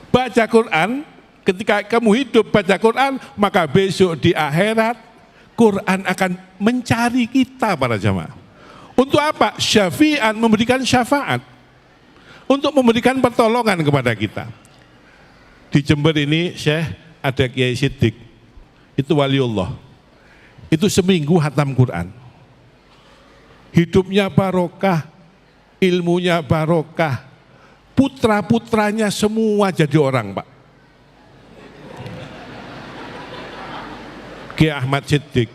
Baca Quran, ketika kamu hidup baca Quran, maka besok di akhirat Quran akan mencari kita para jamaah. Untuk apa? Syafi'an, memberikan syafaat. Untuk memberikan pertolongan kepada kita. Di Jember ini Syekh ada Kiai Siddiq. Itu waliullah. Itu seminggu hatam Quran. Hidupnya barokah, ilmunya barokah. Putra-putranya semua jadi orang, Pak. Kiai Ahmad Siddiq,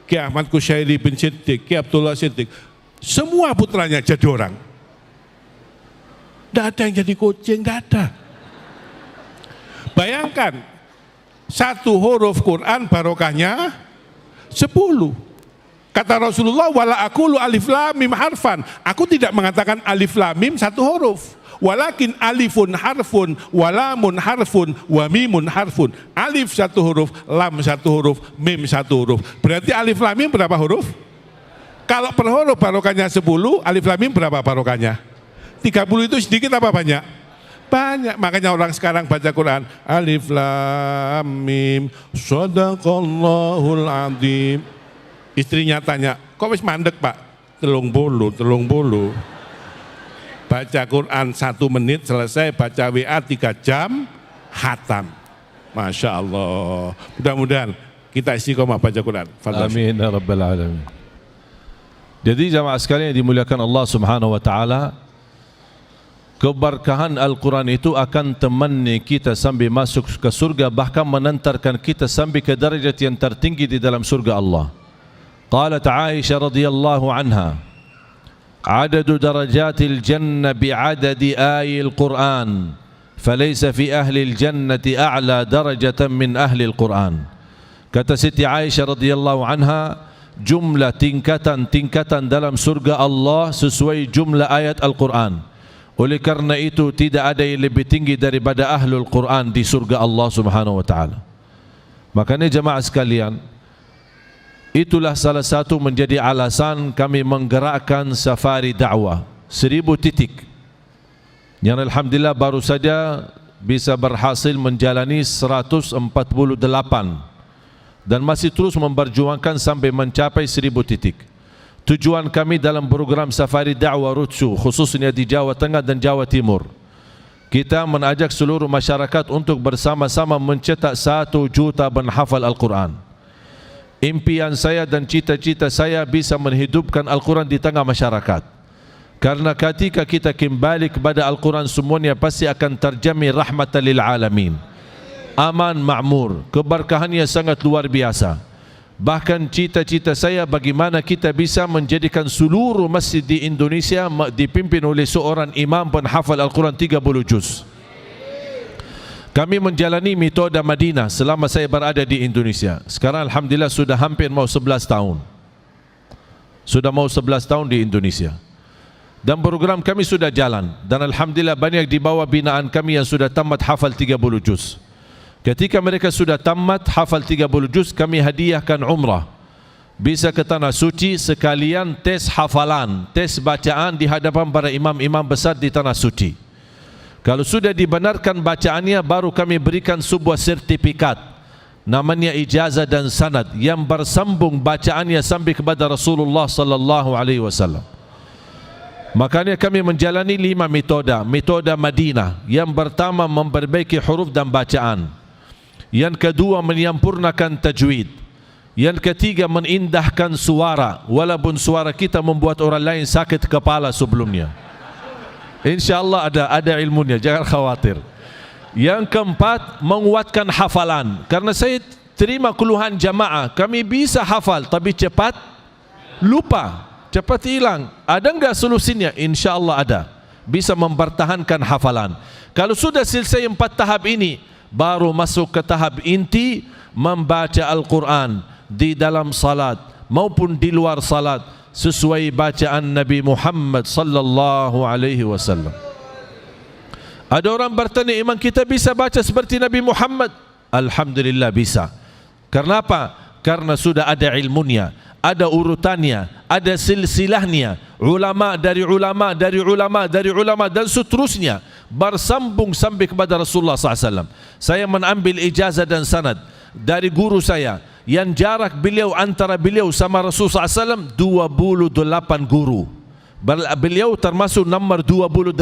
Kiai Ahmad Kusyairi bin Siddiq, Kiai Abdullah Siddiq, semua putranya jadi orang. Tidak ada yang jadi kucing, tidak ada. Bayangkan, satu huruf Quran barokahnya 10. Kata Rasulullah, wala aqulu alif lam mim harfan. Aku tidak mengatakan alif lam mim satu huruf. Walakin alifun harfun, walamun harfun, wa mimun harfun. Alif satu huruf, lam satu huruf, mim satu huruf. Berarti alif lam mim berapa huruf? Kalau per huruf barokahnya 10, alif lam mim berapa barokahnya? 30 itu sedikit apa banyak? Banyak. Makanya orang sekarang baca Quran, alif lam mim, shadaqallahul adzim. Istrinya tanya, kok wis mandek Pak? Telung bolu. Baca Quran 1 menit selesai, baca WA 3 jam, khatam. Masya Allah. Mudah-mudahan kita istiqomah baca Quran. Amin ya rabbal alamin. Jadi jamaah sekalian yang dimuliakan Allah Subhanahu wa taala, keberkahan Al-Quran itu akan temani kita sampai masuk ke surga, bahkan menantarkan kita sampai ke derajat yang tertinggi di dalam surga Allah. Qalat Aisyah radhiyallahu anha, عدد درجات الجنة بعدد آي القرآن فليس في أهل الجنة أعلى درجة من أهل القرآن. Kata Siti Aisyah radhiyallahu anha, jumlah tingkatan dalam surga Allah sesuai jumlah ayat Al-Quran. Oleh karena itu tidak ada yang lebih tinggi daripada ahlul Quran di surga Allah Subhanahu wa taala. Makanya jemaah sekalian, itulah salah satu menjadi alasan kami menggerakkan safari dakwah 1000 titik yang alhamdulillah baru saja bisa berhasil menjalani 148 dan masih terus memperjuangkan sampai mencapai 1000 titik. Tujuan kami dalam program Safari Da'wah Roadshow khususnya di Jawa Tengah dan Jawa Timur, kita mengajak seluruh masyarakat untuk bersama-sama mencetak 1 juta penghafal Al-Quran. Impian saya dan cita-cita saya bisa menghidupkan Al-Quran di tengah masyarakat. Karena ketika kita kembali kepada Al-Quran, semuanya pasti akan terjamin rahmatan lil alamin. Aman, makmur, keberkahannya sangat luar biasa. Bahkan cita-cita saya bagaimana kita bisa menjadikan seluruh masjid di Indonesia dipimpin oleh seorang imam penghafal Al-Quran 30 juz. Kami menjalani metode Madinah selama saya berada di Indonesia. Sekarang alhamdulillah sudah hampir mau 11 tahun. Sudah mau 11 tahun di Indonesia. Dan program kami sudah jalan. Dan alhamdulillah banyak di bawah binaan kami yang sudah tamat hafal 30 juz. Ketika mereka sudah tamat hafal 30 juz, kami hadiahkan umrah. Bisa ke Tanah Suci sekalian tes hafalan, tes bacaan di hadapan para imam-imam besar di Tanah Suci. Kalau sudah dibenarkan bacaannya, baru kami berikan sebuah sertifikat, namanya ijazah dan sanad, yang bersambung bacaannya sampai kepada Rasulullah sallallahu alaihi wasallam. Makanya kami menjalani 5 metode. Metode Madinah, yang pertama memperbaiki huruf dan bacaan. Yang kedua menyempurnakan tajwid. Yang ketiga menindahkan suara, walaupun suara kita membuat orang lain sakit kepala sebelumnya. InsyaAllah ada ilmunya, jangan khawatir. Yang keempat menguatkan hafalan. Karena saya terima keluhan jamaah, kami bisa hafal tapi cepat lupa, cepat hilang. Ada enggak solusinya? InsyaAllah ada. Bisa mempertahankan hafalan. Kalau sudah selesai 4 tahap ini, baru masuk ke tahap inti, membaca Al-Quran di dalam salat maupun di luar salat sesuai bacaan Nabi Muhammad sallallahu alaihi wasallam. Ada orang bertanya, imam kita bisa baca seperti Nabi Muhammad? Alhamdulillah bisa. Kenapa? Karena sudah ada ilmunya, ada urutannya, ada silsilahnya, ulama dari ulama dari ulama dari ulama dan seterusnya, bersambung sampai kepada Rasulullah SAW. Saya mengambil ijazah dan sanad dari guru saya, yang jarak beliau antara beliau sama Rasulullah SAW 28 guru. Beliau termasuk nomor 28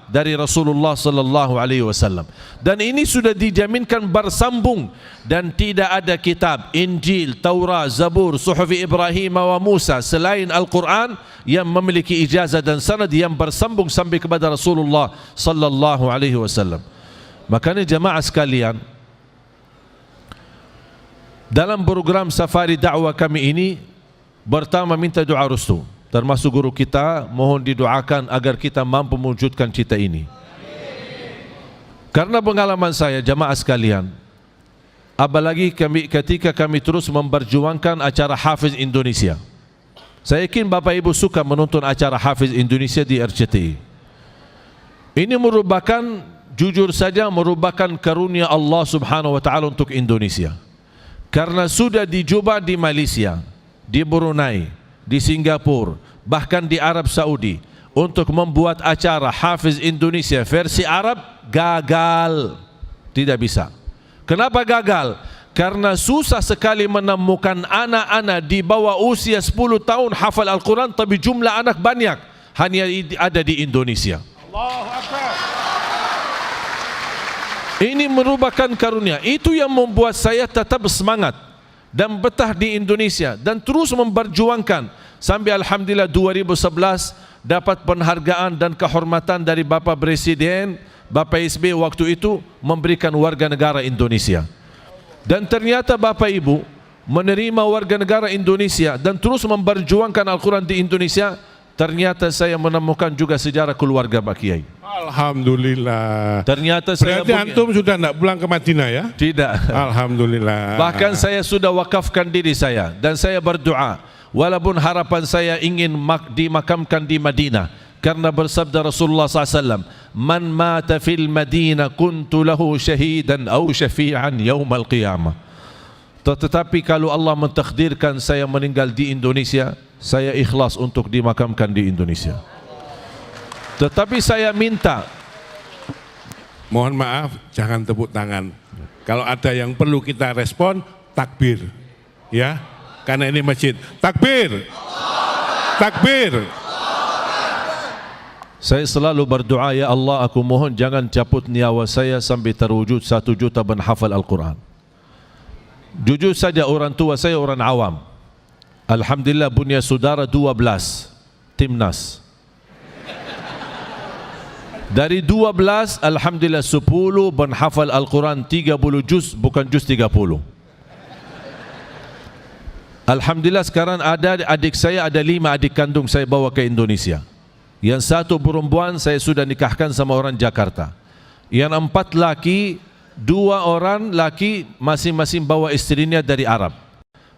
dari Rasulullah sallallahu alaihi wasallam. Dan ini sudah dijaminkan bersambung, dan tidak ada kitab Injil, Taurat, Zabur, Suhuf Ibrahim wa Musa selain Al-Quran yang memiliki ijazah dan sanad yang bersambung sampai kepada Rasulullah sallallahu alaihi wasallam. Makanya jemaah sekalian, dalam program Safari Dakwah kami ini, pertama minta doa restu. Termasuk guru kita, mohon didoakan agar kita mampu mewujudkan cita ini. Karena pengalaman saya jamaah sekalian, apalagi ketika kami terus memperjuangkan acara Hafiz Indonesia. Saya yakin Bapak Ibu suka menonton acara Hafiz Indonesia di RCTI. Ini merupakan, jujur saja, merupakan karunia Allah Subhanahu wa taala untuk Indonesia. Karena sudah dicoba di Malaysia, di Brunei, di Singapura, bahkan di Arab Saudi untuk membuat acara Hafiz Indonesia versi Arab, gagal, tidak bisa. Kenapa gagal? Karena susah sekali menemukan anak-anak di bawah usia 10 tahun hafal Al-Quran, tapi jumlah anak banyak, hanya ada di Indonesia. Allahu Akbar. Ini merupakan karunia. Itu yang membuat saya tetap semangat dan betah di Indonesia dan terus memperjuangkan sampai alhamdulillah 2011 dapat penghargaan dan kehormatan dari Bapak Presiden, Bapak SBY waktu itu, memberikan warga negara Indonesia. Dan ternyata Bapak Ibu menerima warga negara Indonesia dan terus memperjuangkan Al-Quran di Indonesia. Ternyata saya menemukan juga sejarah keluarga Pak Kiai. Alhamdulillah. Ternyata saya berarti antum sudah tidak pulang ke Madinah ya? Tidak. Alhamdulillah. Bahkan saya sudah wakafkan diri saya dan saya berdoa, walaupun harapan saya ingin dimakamkan di Madinah, karena bersabda Rasulullah SAW, man mata fil Madinah kuntu lahu syahidan au syafi'an yaumal qiyamah. Tetapi kalau Allah mentakdirkan saya meninggal di Indonesia, saya ikhlas untuk dimakamkan di Indonesia. Tetapi saya minta, mohon maaf, jangan tepuk tangan. Kalau ada yang perlu kita respon, takbir. Ya, karena ini masjid. Takbir. Takbir. Saya selalu berdoa, ya Allah, aku mohon jangan cabut nyawa saya sampai terwujud 1 juta penghafal Al-Quran. Jujur saja orang tua saya orang awam. Alhamdulillah punya saudara 12 timnas. Dari 12, alhamdulillah 10 penghafal Al-Quran 30 juz, bukan juz 30. Alhamdulillah sekarang ada adik saya, ada 5 adik kandung saya bawa ke Indonesia. Yang 1 perempuan saya sudah nikahkan sama orang Jakarta. Yang 4 laki, 2 orang laki masing-masing bawa istrinya dari Arab.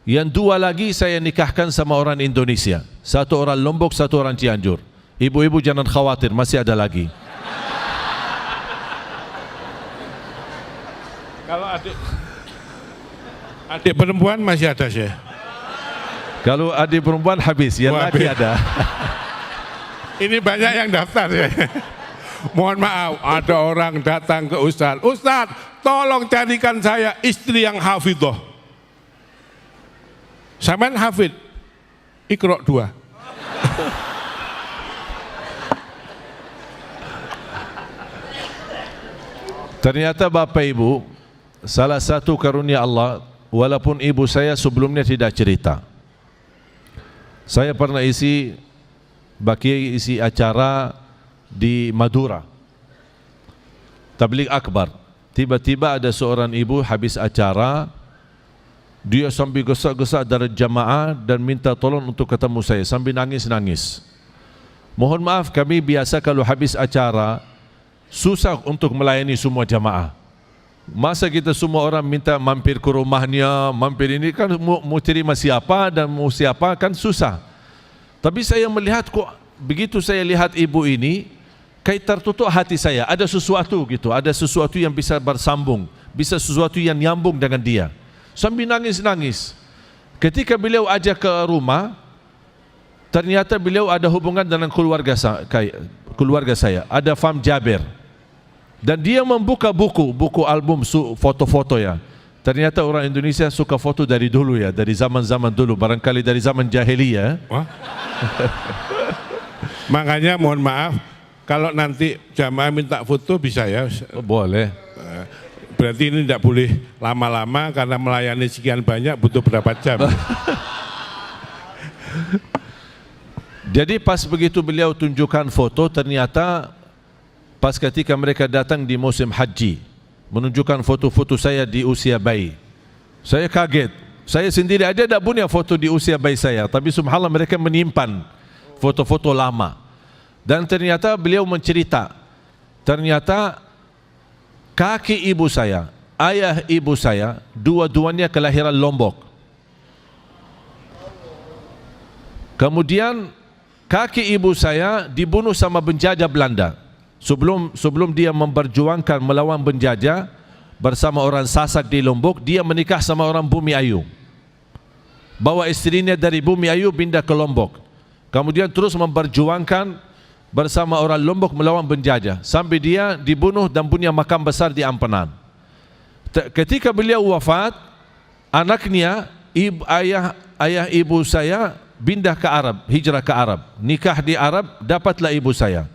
Yang 2 lagi saya nikahkan sama orang Indonesia. 1 orang Lombok, 1 orang Cianjur. Ibu-ibu jangan khawatir, masih ada lagi. Kalau adik perempuan masih ada, Syekh. Kalau adik perempuan habis, yang laki ada. Ini banyak yang daftar ya. Mohon maaf, ada orang datang ke Ustaz. Ustaz, tolong carikan saya istri yang hafidhah. Saman hafid, Iqra 2. Ternyata Bapak Ibu, salah satu karunia Allah, walaupun ibu saya sebelumnya tidak cerita. Saya pernah isi acara di Madura, Tabligh Akbar. Tiba-tiba ada seorang ibu habis acara, dia sambil gesak-gesak dari jamaah dan minta tolong untuk ketemu saya, sambil nangis-nangis. Mohon maaf, kami biasa kalau habis acara susah untuk melayani semua jamaah. Masa kita semua orang minta mampir ke rumahnya, mampir ini kan mau terima siapa dan mau siapa kan susah. Tapi saya melihat kok begitu saya lihat ibu ini, kayak tertutup hati saya, ada sesuatu gitu, ada sesuatu yang bisa bersambung, bisa sesuatu yang nyambung dengan dia. Sambil nangis-nangis. Ketika beliau ajak ke rumah, ternyata beliau ada hubungan dengan keluarga saya, ada Fam Jaber. Dan dia membuka buku album foto-foto ya. Ternyata orang Indonesia suka foto dari dulu ya, dari zaman-zaman dulu, barangkali dari zaman jahiliyah. Wah. Makanya mohon maaf, kalau nanti jamaah minta foto bisa ya. Oh, boleh. Berarti ini tidak boleh lama-lama karena melayani sekian banyak butuh berapa jam. Jadi pas begitu beliau tunjukkan foto, ternyata pas ketika mereka datang di musim haji, menunjukkan foto-foto saya di usia bayi. Saya kaget. Saya sendiri aja tidak punya foto di usia bayi saya, tapi subhanallah mereka menyimpan foto-foto lama. Dan ternyata beliau mencerita, ternyata kaki ibu saya, ayah ibu saya, dua-duanya kelahiran Lombok. Kemudian kaki ibu saya dibunuh sama penjajah Belanda. Sebelum dia memperjuangkan melawan penjajah bersama orang Sasak di Lombok, dia menikah sama orang Bumi Ayu. Bawa istrinya dari Bumi Ayu pindah ke Lombok. Kemudian terus memperjuangkan bersama orang Lombok melawan penjajah sampai dia dibunuh dan punya makam besar di Ampenan. Ketika beliau wafat, anaknya, ayah ibu saya pindah ke Arab, hijrah ke Arab, nikah di Arab, dapatlah ibu saya.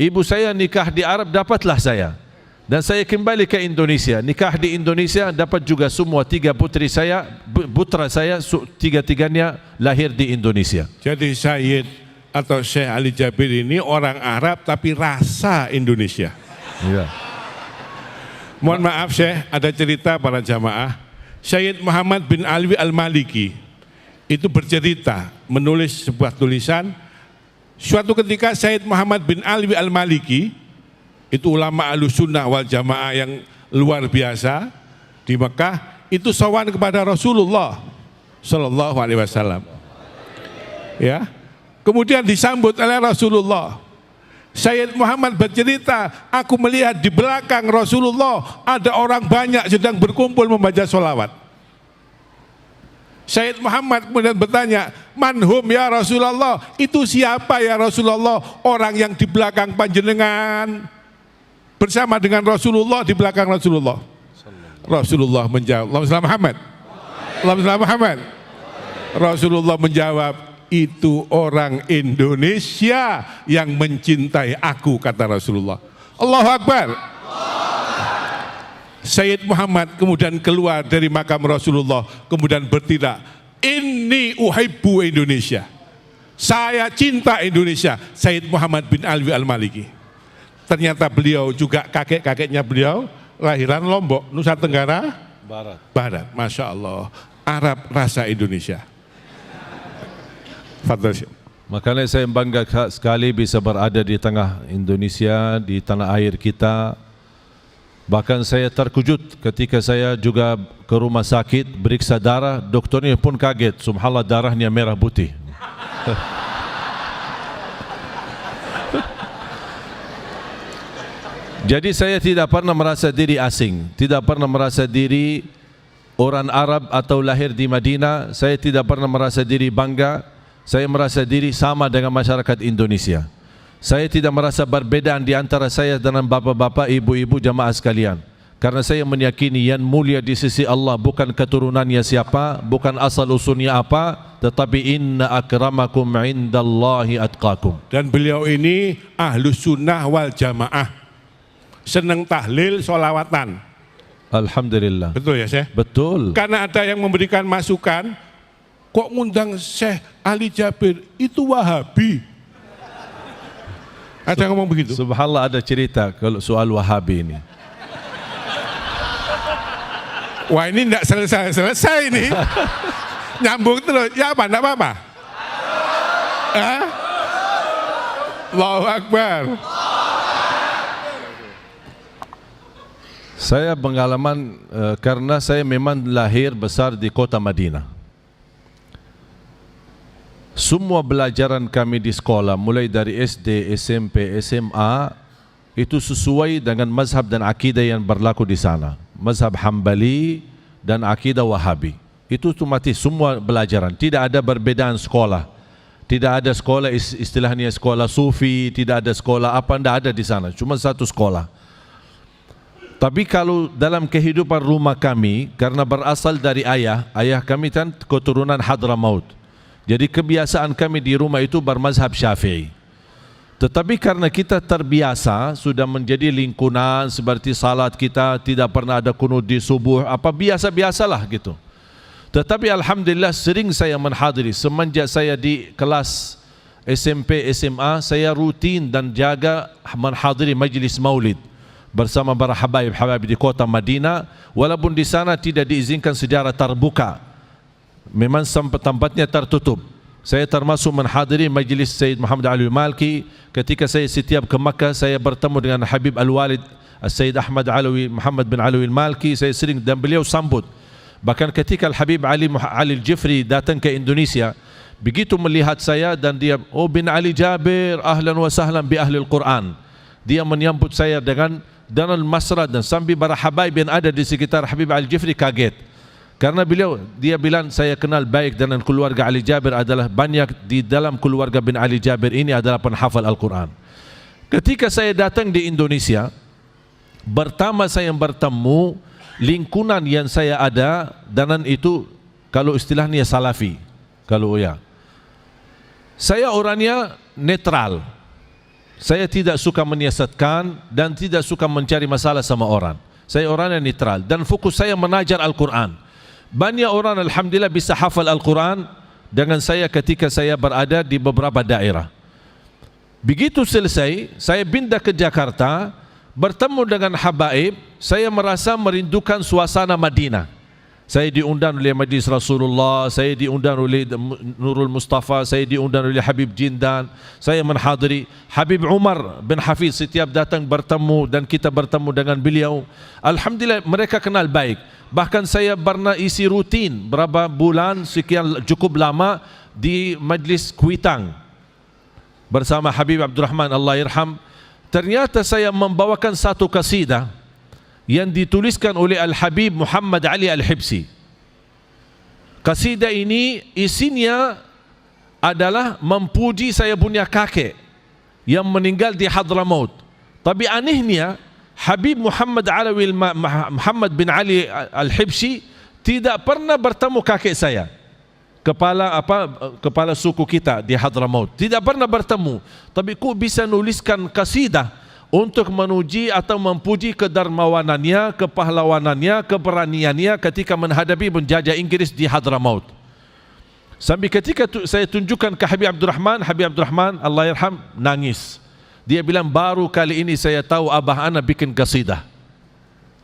Ibu saya nikah di Arab, dapatlah saya. Dan saya kembali ke Indonesia, nikah di Indonesia, dapat juga semua 3 putra saya, 3-tiganya lahir di Indonesia. Jadi Sayyid atau Syekh Ali Jabir ini orang Arab tapi rasa Indonesia. Iya. Mohon maaf Syekh, ada cerita para jamaah. Syed Muhammad bin Alwi Al-Maliki itu bercerita, menulis sebuah tulisan. Suatu ketika Syed Muhammad bin Alwi Al-Maliki, itu ulama Ahlussunnah wal Jamaah yang luar biasa di Mekah, itu sowan kepada Rasulullah Sallallahu Alaihi Wasallam. Ya, kemudian disambut oleh Rasulullah. Syed Muhammad bercerita, aku melihat di belakang Rasulullah ada orang banyak sedang berkumpul membaca sholawat. Syed Muhammad kemudian bertanya, manhum ya Rasulullah, itu siapa ya Rasulullah? Orang yang di belakang panjenengan bersama dengan Rasulullah, di belakang Rasulullah. Rasulullah menjawab, Allahumma shalli Muhammad. Allahumma Muhammad. Rasulullah menjawab, itu orang Indonesia yang mencintai aku, kata Rasulullah. Allahu Akbar. Sayyid Muhammad kemudian keluar dari makam Rasulullah, kemudian bertindak, inni uhibbu Indonesia, saya cinta Indonesia. Sayyid Muhammad bin Alwi Al-Maliki. Ternyata beliau juga kakek-kakeknya beliau lahiran Lombok, Nusa Tenggara Barat. Masya Allah, Arab rasa Indonesia. Fadhal Syekh. Makanya saya bangga sekali bisa berada di tengah Indonesia, di tanah air kita. Bahkan saya terkejut ketika saya juga ke rumah sakit periksa darah, doktornya pun kaget, subhanallah darahnya merah putih. Jadi saya tidak pernah merasa diri asing, tidak pernah merasa diri orang Arab atau lahir di Madinah. Saya tidak pernah merasa diri bangga, saya merasa diri sama dengan masyarakat Indonesia. Saya tidak merasa perbedaan di antara saya dengan bapak-bapak, ibu-ibu, jamaah sekalian. Karena saya meyakini yang mulia di sisi Allah bukan keturunannya siapa, bukan asal usulnya apa, tetapi inna akramakum indallahi atqakum. Dan beliau ini ahlus sunnah wal jamaah, senang tahlil, sholawatan. Alhamdulillah. Betul ya Syekh? Betul. Karena ada yang memberikan masukan, kok ngundang Syekh Ali Jabir, itu Wahabi. Ada yang ngomong begitu? Subhanallah, ada cerita kalau soal Wahabi ini. Wah, ini tidak selesai ini. Nyambung terus. Ya apa? Tidak apa-apa? Allahu Akbar. Saya pengalaman karena saya memang lahir besar di kota Madinah. Semua pelajaran kami di sekolah mulai dari SD, SMP, SMA itu sesuai dengan mazhab dan akidah yang berlaku di sana. Mazhab Hambali dan akidah Wahabi. Itu otomatis semua pelajaran, tidak ada perbedaan sekolah. Tidak ada sekolah istilahnya sekolah sufi, tidak ada sekolah apa, tidak ada di sana, cuma satu sekolah. Tapi kalau dalam kehidupan rumah kami, karena berasal dari ayah kami kan keturunan Hadramaut. Jadi kebiasaan kami di rumah itu bermazhab Syafi'i. Tetapi karena kita terbiasa, sudah menjadi lingkungan seperti salat kita tidak pernah ada kunut di subuh, apa biasa-biasalah gitu. Tetapi alhamdulillah sering saya menghadiri. Semenjak saya di kelas SMP, SMA, saya rutin dan jaga menghadiri majlis maulid bersama para habaib-habaib di kota Madinah, walaupun di sana tidak diizinkan secara terbuka. Memang tempatnya tertutup. Saya termasuk menghadiri majlis Sayyid Muhammad Ali Al-Malki. Ketika saya setiap ke Makkah, saya bertemu dengan Habib Al-Walid Sayyid Ahmad Alawi Muhammad bin Alawi Al-Malki. Saya sering dan beliau sambut. Bahkan ketika Al-Habib Ali Al-Jifri datang ke Indonesia, begitu melihat saya dan dia, oh bin Ali Jabir, ahlan wa sahlan bi ahli Al-Quran. Dia menyambut saya dengan masrah, dan sambil para habaib yang ada di sekitar Habib Al-Jifri kaget. Karena dia bilang saya kenal baik dengan keluarga Ali Jabir, adalah banyak di dalam keluarga bin Ali Jabir ini adalah penghafal Al-Quran. Ketika saya datang di Indonesia, pertama saya bertemu lingkungan yang saya ada, dan itu kalau istilahnya salafi. Kalau ya, saya orangnya netral. Saya tidak suka menyiasatkan dan tidak suka mencari masalah sama orang. Saya orangnya netral dan fokus saya mengajar Al-Quran. Banyak orang alhamdulillah bisa hafal Al-Quran dengan saya ketika saya berada di beberapa daerah. Begitu selesai, saya pindah ke Jakarta, bertemu dengan habaib, saya merasa merindukan suasana Madinah. Saya diundang oleh Majlis Rasulullah, saya diundang oleh Nurul Mustafa, saya diundang oleh Habib Jindan, saya menghadiri Habib Umar bin Hafiz, setiap datang bertemu dan kita bertemu dengan beliau. Alhamdulillah mereka kenal baik. Bahkan saya pernah isi rutin berapa bulan, sekian cukup lama di Majlis Kuitang bersama Habib Abdurrahman Allah Irham. Ternyata saya membawakan satu kasidah yang dituliskan oleh Al-Habib Muhammad Ali Al-Hibsi. Kasidah ini isinya adalah memuji saya punya kakek yang meninggal di Hadramaut. Tapi anehnya Habib Muhammad bin Ali Al-Hibsi tidak pernah bertemu kakek saya, kepala suku kita di Hadramaut, tidak pernah bertemu, tapi ku bisa nuliskan kasidah untuk memuji atau memuji kedermawanannya, kepahlawanannya, keberaniannya ketika menghadapi penjajah Inggris di Hadramaut. Sampai ketika saya tunjukkan ke Habib Abdurrahman Allah yarham nangis. Dia bilang, baru kali ini saya tahu abah ana bikin kasidah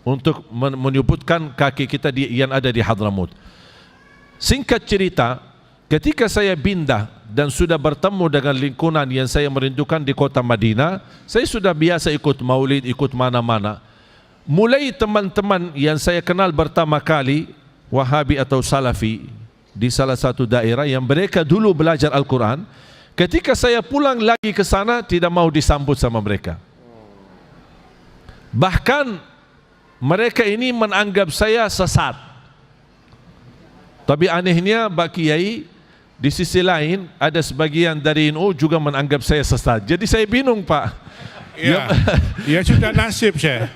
untuk menyebutkan kaki kita yang ada di Hadramaut. Singkat cerita, ketika saya pindah dan sudah bertemu dengan lingkungan yang saya merindukan di kota Madinah, saya sudah biasa ikut maulid, ikut mana-mana. Mulai teman-teman yang saya kenal pertama kali, Wahabi atau Salafi, di salah satu daerah yang mereka dulu belajar Al-Quran, ketika saya pulang lagi ke sana, tidak mau disambut sama mereka. Bahkan mereka ini menganggap saya sesat. Tapi anehnya Pak Kiai, di sisi lain ada sebagian dari NU juga menganggap saya sesat. Jadi saya bingung, Pak. Ya, ya sudah nasib saya.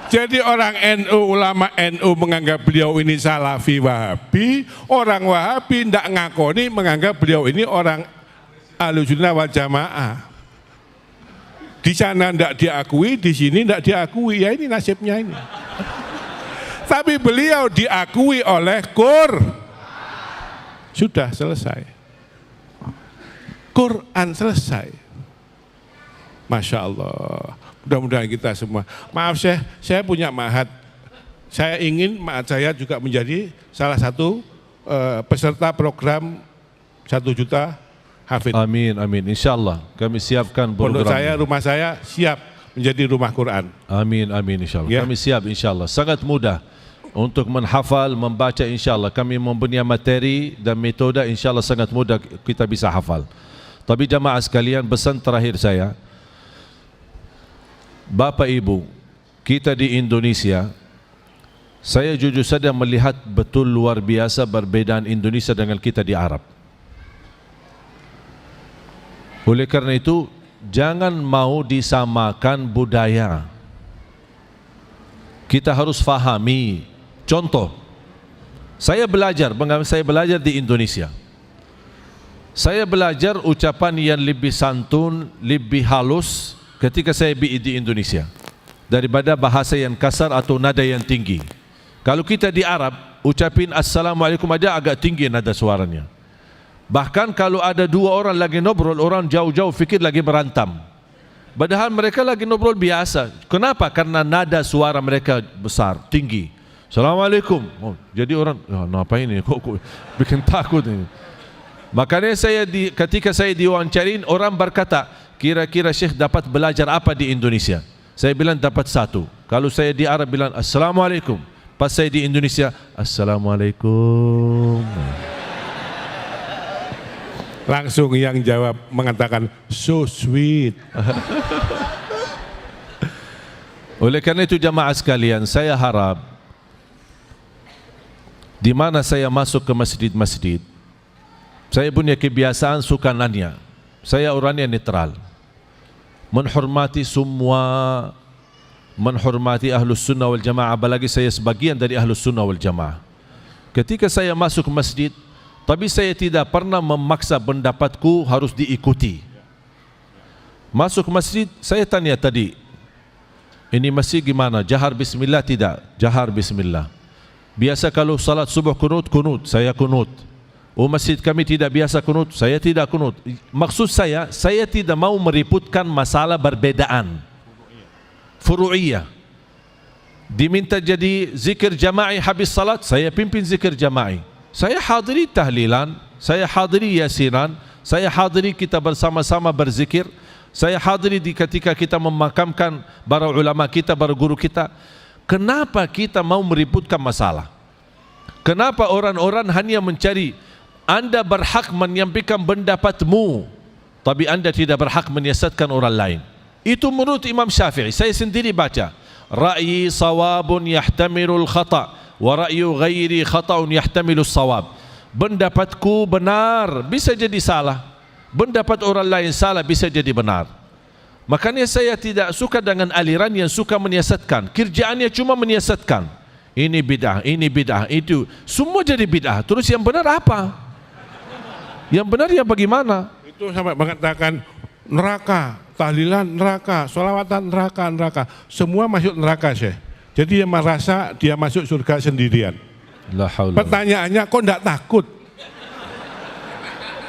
Jadi orang NU, ulama NU menganggap beliau ini Salafi Wahabi, orang Wahabi tidak ngakoni menganggap beliau ini orang Ahlussunnah wal Jamaah. Di sana tidak diakui, di sini tidak diakui. Ya ini nasibnya ini. Tapi beliau diakui oleh sudah selesai. Quran selesai. Masya Allah. Mudah-mudahan kita semua. Maaf saya punya ma'had. Saya ingin ma'had saya juga menjadi salah satu peserta program 1 juta hafid. Amin, amin. InsyaAllah kami siapkan program. Pondok saya, rumah saya siap menjadi rumah Quran. Amin, amin, insyaAllah. Ya. Kami siap, insyaAllah. Sangat mudah untuk menghafal, membaca, insyaAllah. Kami mempunyai materi dan metode, insyaAllah sangat mudah kita bisa hafal. Tapi jamaah sekalian, pesan terakhir saya, Bapak Ibu, kita di Indonesia, saya jujur saja melihat betul luar biasa perbedaan Indonesia dengan kita di Arab. Oleh karena itu, jangan mau disamakan budaya. Kita harus fahami. Contoh, saya belajar di Indonesia. Saya belajar ucapan yang lebih santun, lebih halus ketika saya di Indonesia daripada bahasa yang kasar atau nada yang tinggi. Kalau kita di Arab, ucapin Assalamualaikum aja agak tinggi nada suaranya. Bahkan kalau ada dua orang lagi ngobrol, orang jauh-jauh fikir lagi berantam. Padahal mereka lagi ngobrol biasa. Kenapa? Karena nada suara mereka besar, tinggi. Assalamualaikum. Oh, jadi orang, apa ini? Kok bikin takut ini. Makanya ketika saya diwawancarin, orang berkata, kira-kira Syekh dapat belajar apa di Indonesia? Saya bilang dapat 1. Kalau saya di Arab bilang Assalamualaikum. Pas saya di Indonesia, Assalamualaikum. Langsung yang jawab mengatakan so sweet. Oleh karena itu jamaah sekalian, saya harap di mana saya masuk ke masjid-masjid, saya punya kebiasaan suka nanya. Saya orangnya netral, menghormati semua, menghormati Ahlus Sunnah wal Jamaah, apalagi saya sebagian dari Ahlus Sunnah wal Jamaah. Ketika saya masuk masjid, tapi saya tidak pernah memaksa pendapatku harus diikuti. Masuk masjid, saya tanya tadi, ini masjid gimana? Jahar bismillah? Tidak, jahar bismillah. Biasa kalau salat subuh kunut, saya kunut. Oh, masjid kami tidak biasa kunut, saya tidak kunut. Maksud saya tidak mau meributkan masalah perbedaan furu'iyah. Diminta jadi zikir jama'i habis salat, saya pimpin zikir jama'i. Saya hadiri tahlilan, saya hadiri yasinan, saya hadiri kita bersama-sama berzikir, saya hadiri ketika kita memakamkan para ulama kita, para guru kita. Kenapa kita mau meributkan masalah? Kenapa orang-orang hanya mencari, Anda berhak menyampaikan pendapatmu, tapi Anda tidak berhak menyesatkan orang lain. Itu menurut Imam Syafi'i. Saya sendiri baca, ra'yi sawabun yahtamilul khata' wa ra'yu ghairi khata'un yahtamilus sawab. Pendapatku benar, bisa jadi salah. Pendapat orang lain salah, bisa jadi benar. Makanya saya tidak suka dengan aliran yang suka menyesatkan. Kerjaannya cuma menyesatkan. Ini bid'ah, itu semua jadi bid'ah. Terus yang benar apa? Yang benar ya bagaimana? Itu sampai mengatakan neraka, tahlilan neraka, sholawatan neraka, semua masuk neraka, Syekh. Jadi dia merasa dia masuk surga sendirian. La haula. Pertanyaannya, kok enggak takut?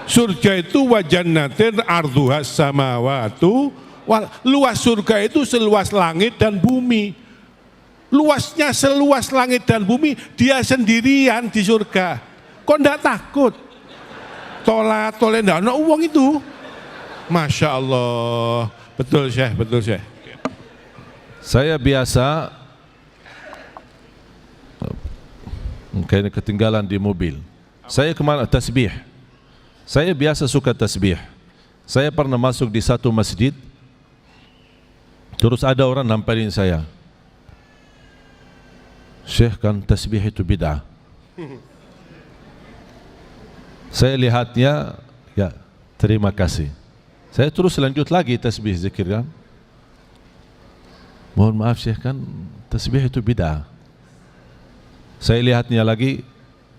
Surga itu wa jannatin arduhas samawatu, luas surga itu seluas langit dan bumi. Luasnya seluas langit dan bumi, dia sendirian di surga. Kok enggak takut? Tolak enggak ada uang itu. Masya Allah. Betul Syekh, betul Syekh. Saya biasa, kayaknya ketinggalan di mobil. Saya kemana? Tasbih. Saya biasa suka tasbih. Saya pernah masuk di satu masjid, terus ada orang nampelin saya. Syekh, kan tasbih itu bid'ah. Saya lihatnya, ya terima kasih. Saya terus lanjut lagi tasbih zikir kan. Mohon maaf Syekh, kan tasbih itu bid'ah. Saya lihatnya lagi,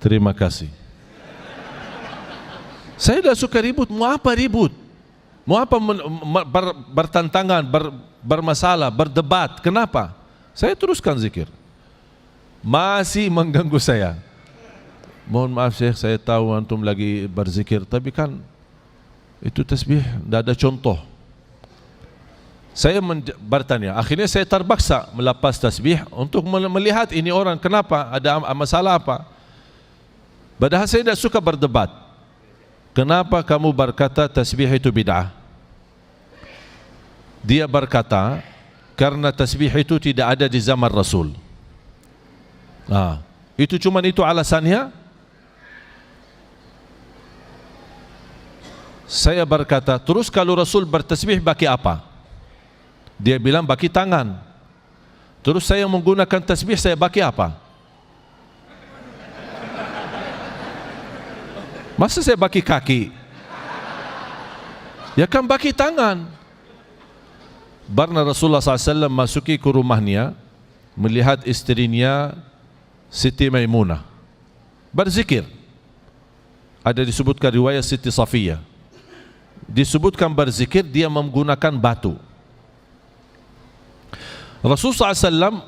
terima kasih. Saya tidak suka ribut. Mau apa ribut? Mau apa bertantangan, bermasalah, berdebat? Kenapa? Saya teruskan zikir. Masih mengganggu saya. Mohon maaf Syekh, saya tahu antum lagi berzikir, tapi kan itu tasbih tidak ada contoh. Saya bertanya, akhirnya saya terpaksa melepas tasbih untuk melihat ini orang kenapa, ada masalah apa. Padahal saya tidak suka berdebat. Kenapa kamu berkata tasbih itu bid'ah? Dia berkata, karena tasbih itu tidak ada di zaman Rasul. Itu cuma itu alasannya. Saya berkata, terus kalau Rasul bertasbih pakai apa? Dia bilang pakai tangan. Terus saya menggunakan tasbih, saya pakai apa? Masa saya pakai kaki? Ya kan pakai tangan. Barna Rasulullah SAW masuki ke rumahnya, melihat istrinya Siti Maimunah berzikir. Ada disebutkan riwayat Siti Safiyah, disebutkan berzikir dia menggunakan batu. Rasulullah SAW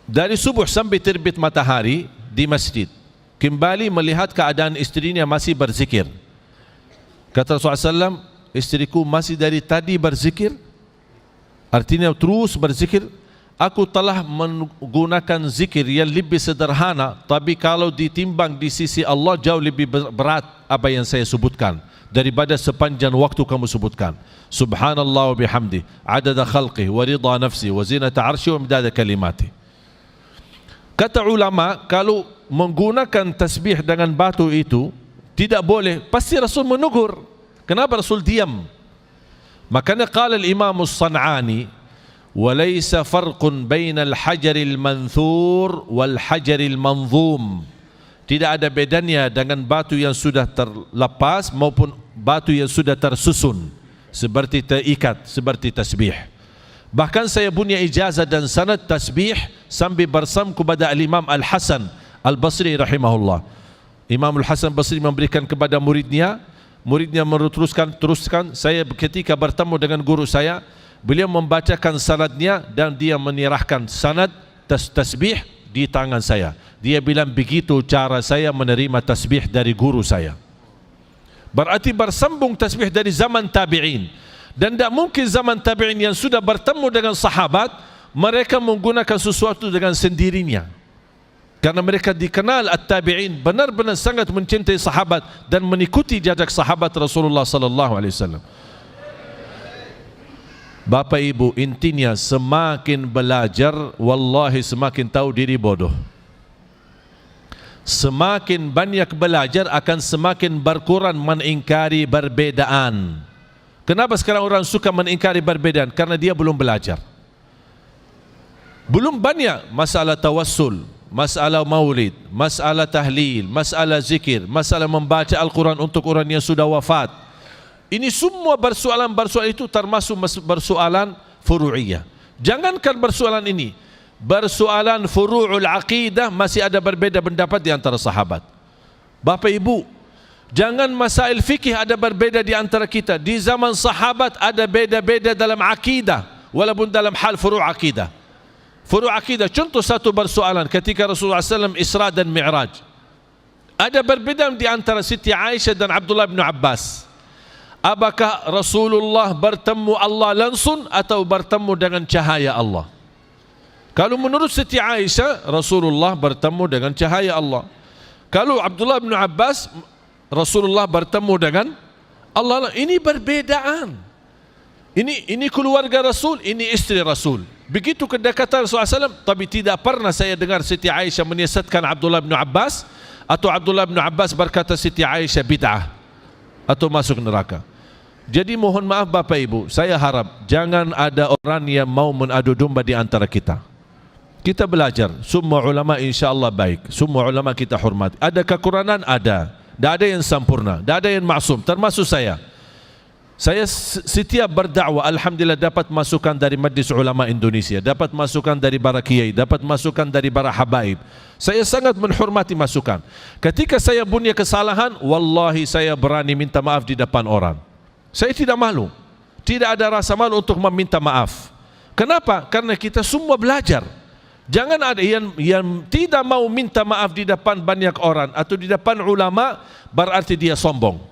dari subuh sampai terbit matahari di masjid, kembali melihat keadaan istrinya masih berzikir. Kata Rasulullah SAW, istriku masih dari tadi berzikir, artinya terus berzikir. Aku telah menggunakan zikir yang lebih sederhana, tapi kalau ditimbang di sisi Allah jauh lebih berat apa yang saya sebutkan daripada sepanjang waktu kamu sebutkan. Subhanallah wa bihamdi, adada khalqih, wa ridha nafsi, wa zinata arshi, wa midada kalimati. Kata ulama, kalau menggunakan tasbih dengan batu itu tidak boleh, pasti Rasul menegur. Kenapa Rasul diam? Makanya qala al-Imam as-San'ani, walaysa farqun bainal hajaril manthur wal hajaril manzum. Tidak ada bedanya dengan batu yang sudah terlepas maupun batu yang sudah tersusun seperti terikat, seperti tasbih. Bahkan saya punya ijazah dan sanad tasbih sambil bersam kepada Al-Imam Al-Hasan Al-Basri rahimahullah. Imam Al-Hasan Basri memberikan kepada muridnya teruskan. Saya ketika bertemu dengan guru saya, beliau membacakan sanadnya dan dia menyerahkan sanad tasbih di tangan saya. Dia bilang begitu cara saya menerima tasbih dari guru saya. Berarti bersambung tasbih dari zaman tabi'in. Dan tidak mungkin zaman tabi'in yang sudah bertemu dengan sahabat, mereka menggunakan sesuatu dengan sendirinya. Karena mereka dikenal at-tabi'in benar-benar sangat mencintai sahabat dan mengikuti jejak sahabat Rasulullah sallallahu alaihi wasallam. Bapak Ibu, intinya semakin belajar, wallahi semakin tahu diri bodoh. Semakin banyak belajar akan semakin berkurang mengingkari perbedaan. Kenapa sekarang orang suka mengingkari perbedaan? Karena dia belum belajar. Belum banyak masalah tawassul, masalah maulid, masalah tahlil, masalah zikir, masalah membaca Al-Quran untuk orang yang sudah wafat. Ini semua persoalan itu termasuk persoalan furu'iyah. Jangankan persoalan ini, Bersoalan furu'ul aqidah masih ada berbeza pendapat di antara sahabat. Bapak Ibu, jangan masail fikih ada berbeza di antara kita. Di zaman sahabat ada beda-beda dalam akidah, walaupun dalam hal furu' akidah. Furu' akidah, contoh satu bersoalan ketika Rasulullah SAW Isra dan Mi'raj. Ada berbeda di antara Siti Aisyah dan Abdullah bin Abbas. Apakah Rasulullah bertemu Allah langsung atau bertemu dengan cahaya Allah? Kalau menurut Siti Aisyah, Rasulullah bertemu dengan cahaya Allah. Kalau Abdullah bin Abbas, Rasulullah bertemu dengan Allah. Ini perbedaan. Ini keluarga Rasul, ini istri Rasul. Begitu kedekatan Rasulullah SAW, tapi tidak pernah saya dengar Siti Aisyah menyesatkan Abdullah bin Abbas, atau Abdullah bin Abbas berkata Siti Aisyah bid'ah atau masuk neraka. Jadi mohon maaf Bapak Ibu, saya harap jangan ada orang yang mau mengadu domba di antara kita. Kita belajar, semua ulama insya-Allah baik, semua ulama kita hormati. Ada kekurangan? Ada. Tidak ada yang sempurna, tidak ada yang maksum, termasuk saya. Saya setiap berdakwah, alhamdulillah dapat masukan dari Majlis Ulama Indonesia, dapat masukan dari para kiai, dapat masukan dari para habaib. Saya sangat menghormati masukan. Ketika saya punya kesalahan, wallahi saya berani minta maaf di depan orang. Saya tidak malu, tidak ada rasa malu untuk meminta maaf. Kenapa? Karena kita semua belajar. Jangan ada yang tidak mau minta maaf di depan banyak orang atau di depan ulama, berarti dia sombong.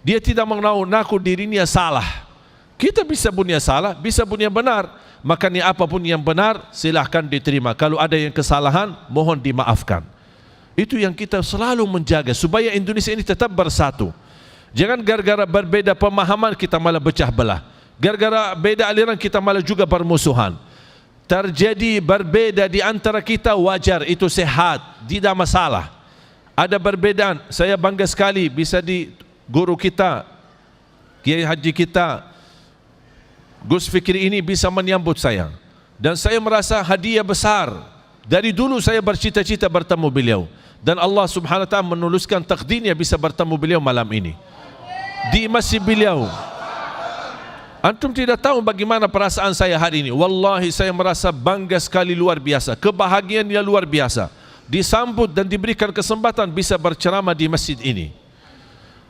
Dia tidak mengaku dirinya salah. Kita bisa punya salah, bisa punya benar. Makanya apapun yang benar silahkan diterima. Kalau ada yang kesalahan, mohon dimaafkan. Itu yang kita selalu menjaga supaya Indonesia ini tetap bersatu. Jangan gara-gara berbeda pemahaman kita malah pecah belah. Gara-gara beda aliran kita malah juga bermusuhan. Terjadi berbeda di antara kita wajar, itu sehat, tidak masalah. Ada perbedaan, saya bangga sekali bisa di guru kita, Kiai Haji kita, Gus Fikri ini bisa menyambut saya. Dan saya merasa hadiah besar. Dari dulu saya bercita-cita bertemu beliau. Dan Allah Subhanahu Wa Taala menuliskan takdirnya bisa bertemu beliau malam ini. Di masjid beliau. Antum tidak tahu bagaimana perasaan saya hari ini. Wallahi saya merasa bangga sekali, luar biasa. Kebahagiaannya luar biasa. Disambut dan diberikan kesempatan bisa berceramah di masjid ini.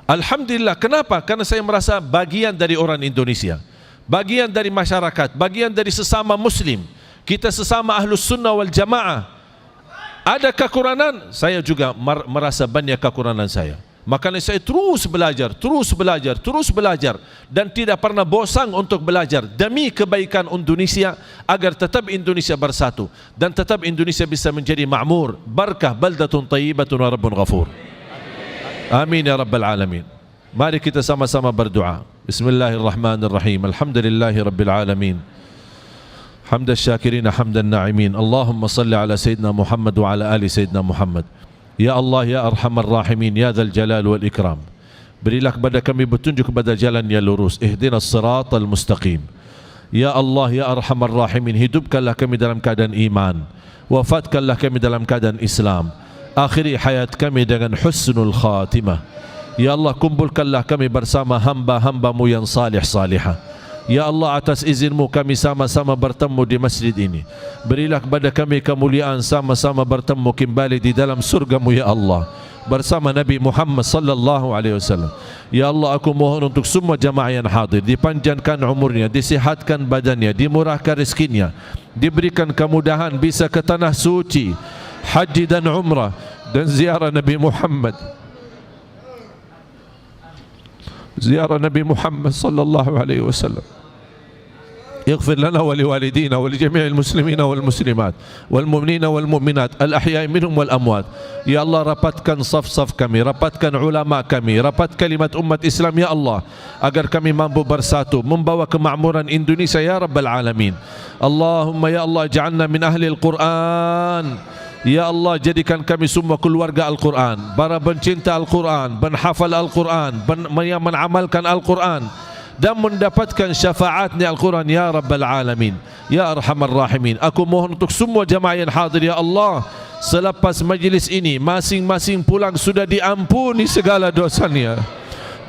Alhamdulillah. Kenapa? Karena saya merasa bagian dari orang Indonesia, bagian dari masyarakat, bagian dari sesama muslim. Kita sesama ahlus sunnah wal jamaah. Ada kekurangan, saya juga merasa banyak kekurangan saya. Makanya saya terus belajar, terus belajar, terus belajar, dan tidak pernah bosan untuk belajar demi kebaikan Indonesia, agar tetap Indonesia bersatu dan tetap Indonesia bisa menjadi makmur, barakah, baldatun tayyibatun wa rabbun ghafur. Amin ya rabbal alamin. Mari kita sama-sama berdoa. Bismillahirrahmanirrahim. Alhamdulillahi rabbil alamin. Hamdan syakirin, hamdan na'imin. Allahumma salli ala Sayyidina Muhammad wa ala ali Sayyidina Muhammad. Ya Allah, ya Arhamar Rahimin, ya Dzal Jalal wal Ikram, berilah kepada kami petunjuk kepada jalan yang lurus. Ihdinas siratal mustaqim. Ya Allah, ya Arhamar Rahimin, hidupkanlah kami dalam keadaan iman, wafatkanlah kami dalam keadaan Islam, akhiri hayat kami dengan husnul khatimah. Ya Allah, kumpulkanlah kami bersama hamba-hambamu yang salih-salihah. Ya Allah, atas izinmu kami sama-sama bertemu di masjid ini. Berilah kepada kami kemuliaan sama-sama bertemu kembali di dalam surgamu ya Allah, bersama Nabi Muhammad sallallahu alaihi wasallam. Ya Allah, aku mohon untuk semua jamaah yang hadir, dipanjangkan umurnya, disihatkan badannya, dimurahkan rezekinya, diberikan kemudahan bisa ke tanah suci, haji dan umrah dan ziarah Nabi Muhammad, ziarah Nabi Muhammad sallallahu alaihi wasallam. اغفر لنا ولوالدينا ولجميع المسلمين والمسلمات والمؤمنين والمؤمنات الأحياء منهم والأموات. Ya Allah, rapatkan saf-saf kami, rapatkan ulama kami, rapat kalimat umat Islam ya Allah, agar kami mampu bersatu membawa kemakmuran Indonesia ya Rabbal Alamin. Allahumma ya Allah, ja'alna min ahli Al-Quran. Ya Allah, jadikan kami semua keluarga Al-Quran, para pencinta Al-Quran, penghafal Al-Quran, yang mengamalkan Al-Quran dan mendapatkan syafaatnya Al-Quran ya Rabbal Alamin, ya Arhamar Rahimin. Aku mohon untuk semua jamaah yang hadir ya Allah, selepas majlis ini masing-masing pulang sudah diampuni segala dosanya.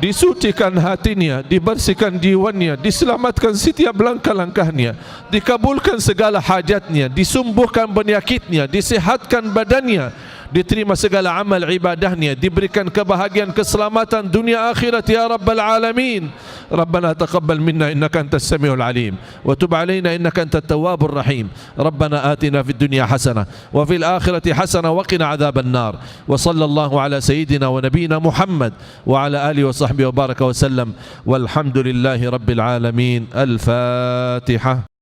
disucikan hatinya, dibersihkan jiwanya, diselamatkan setiap langkah-langkahnya, dikabulkan segala hajatnya, disembuhkan penyakitnya, disehatkan badannya, diterima segala amal ibadahnya, diberikan kebahagiaan keselamatan dunia akhirat ya rabbal alamin. Rabbana taqabbal minna innaka antas samiul alim wa tub alaina innaka antat tawwabur rahim. Rabbana atina fid dunya hasanah wa fil akhirati hasanah wa qina adzaban nar. Wa sallallahu ala sayyidina wa nabiyyina Muhammad wa ala alihi wa sahbihi wa baraka wa sallam walhamdulillahi rabbil alamin. Al-Fatihah.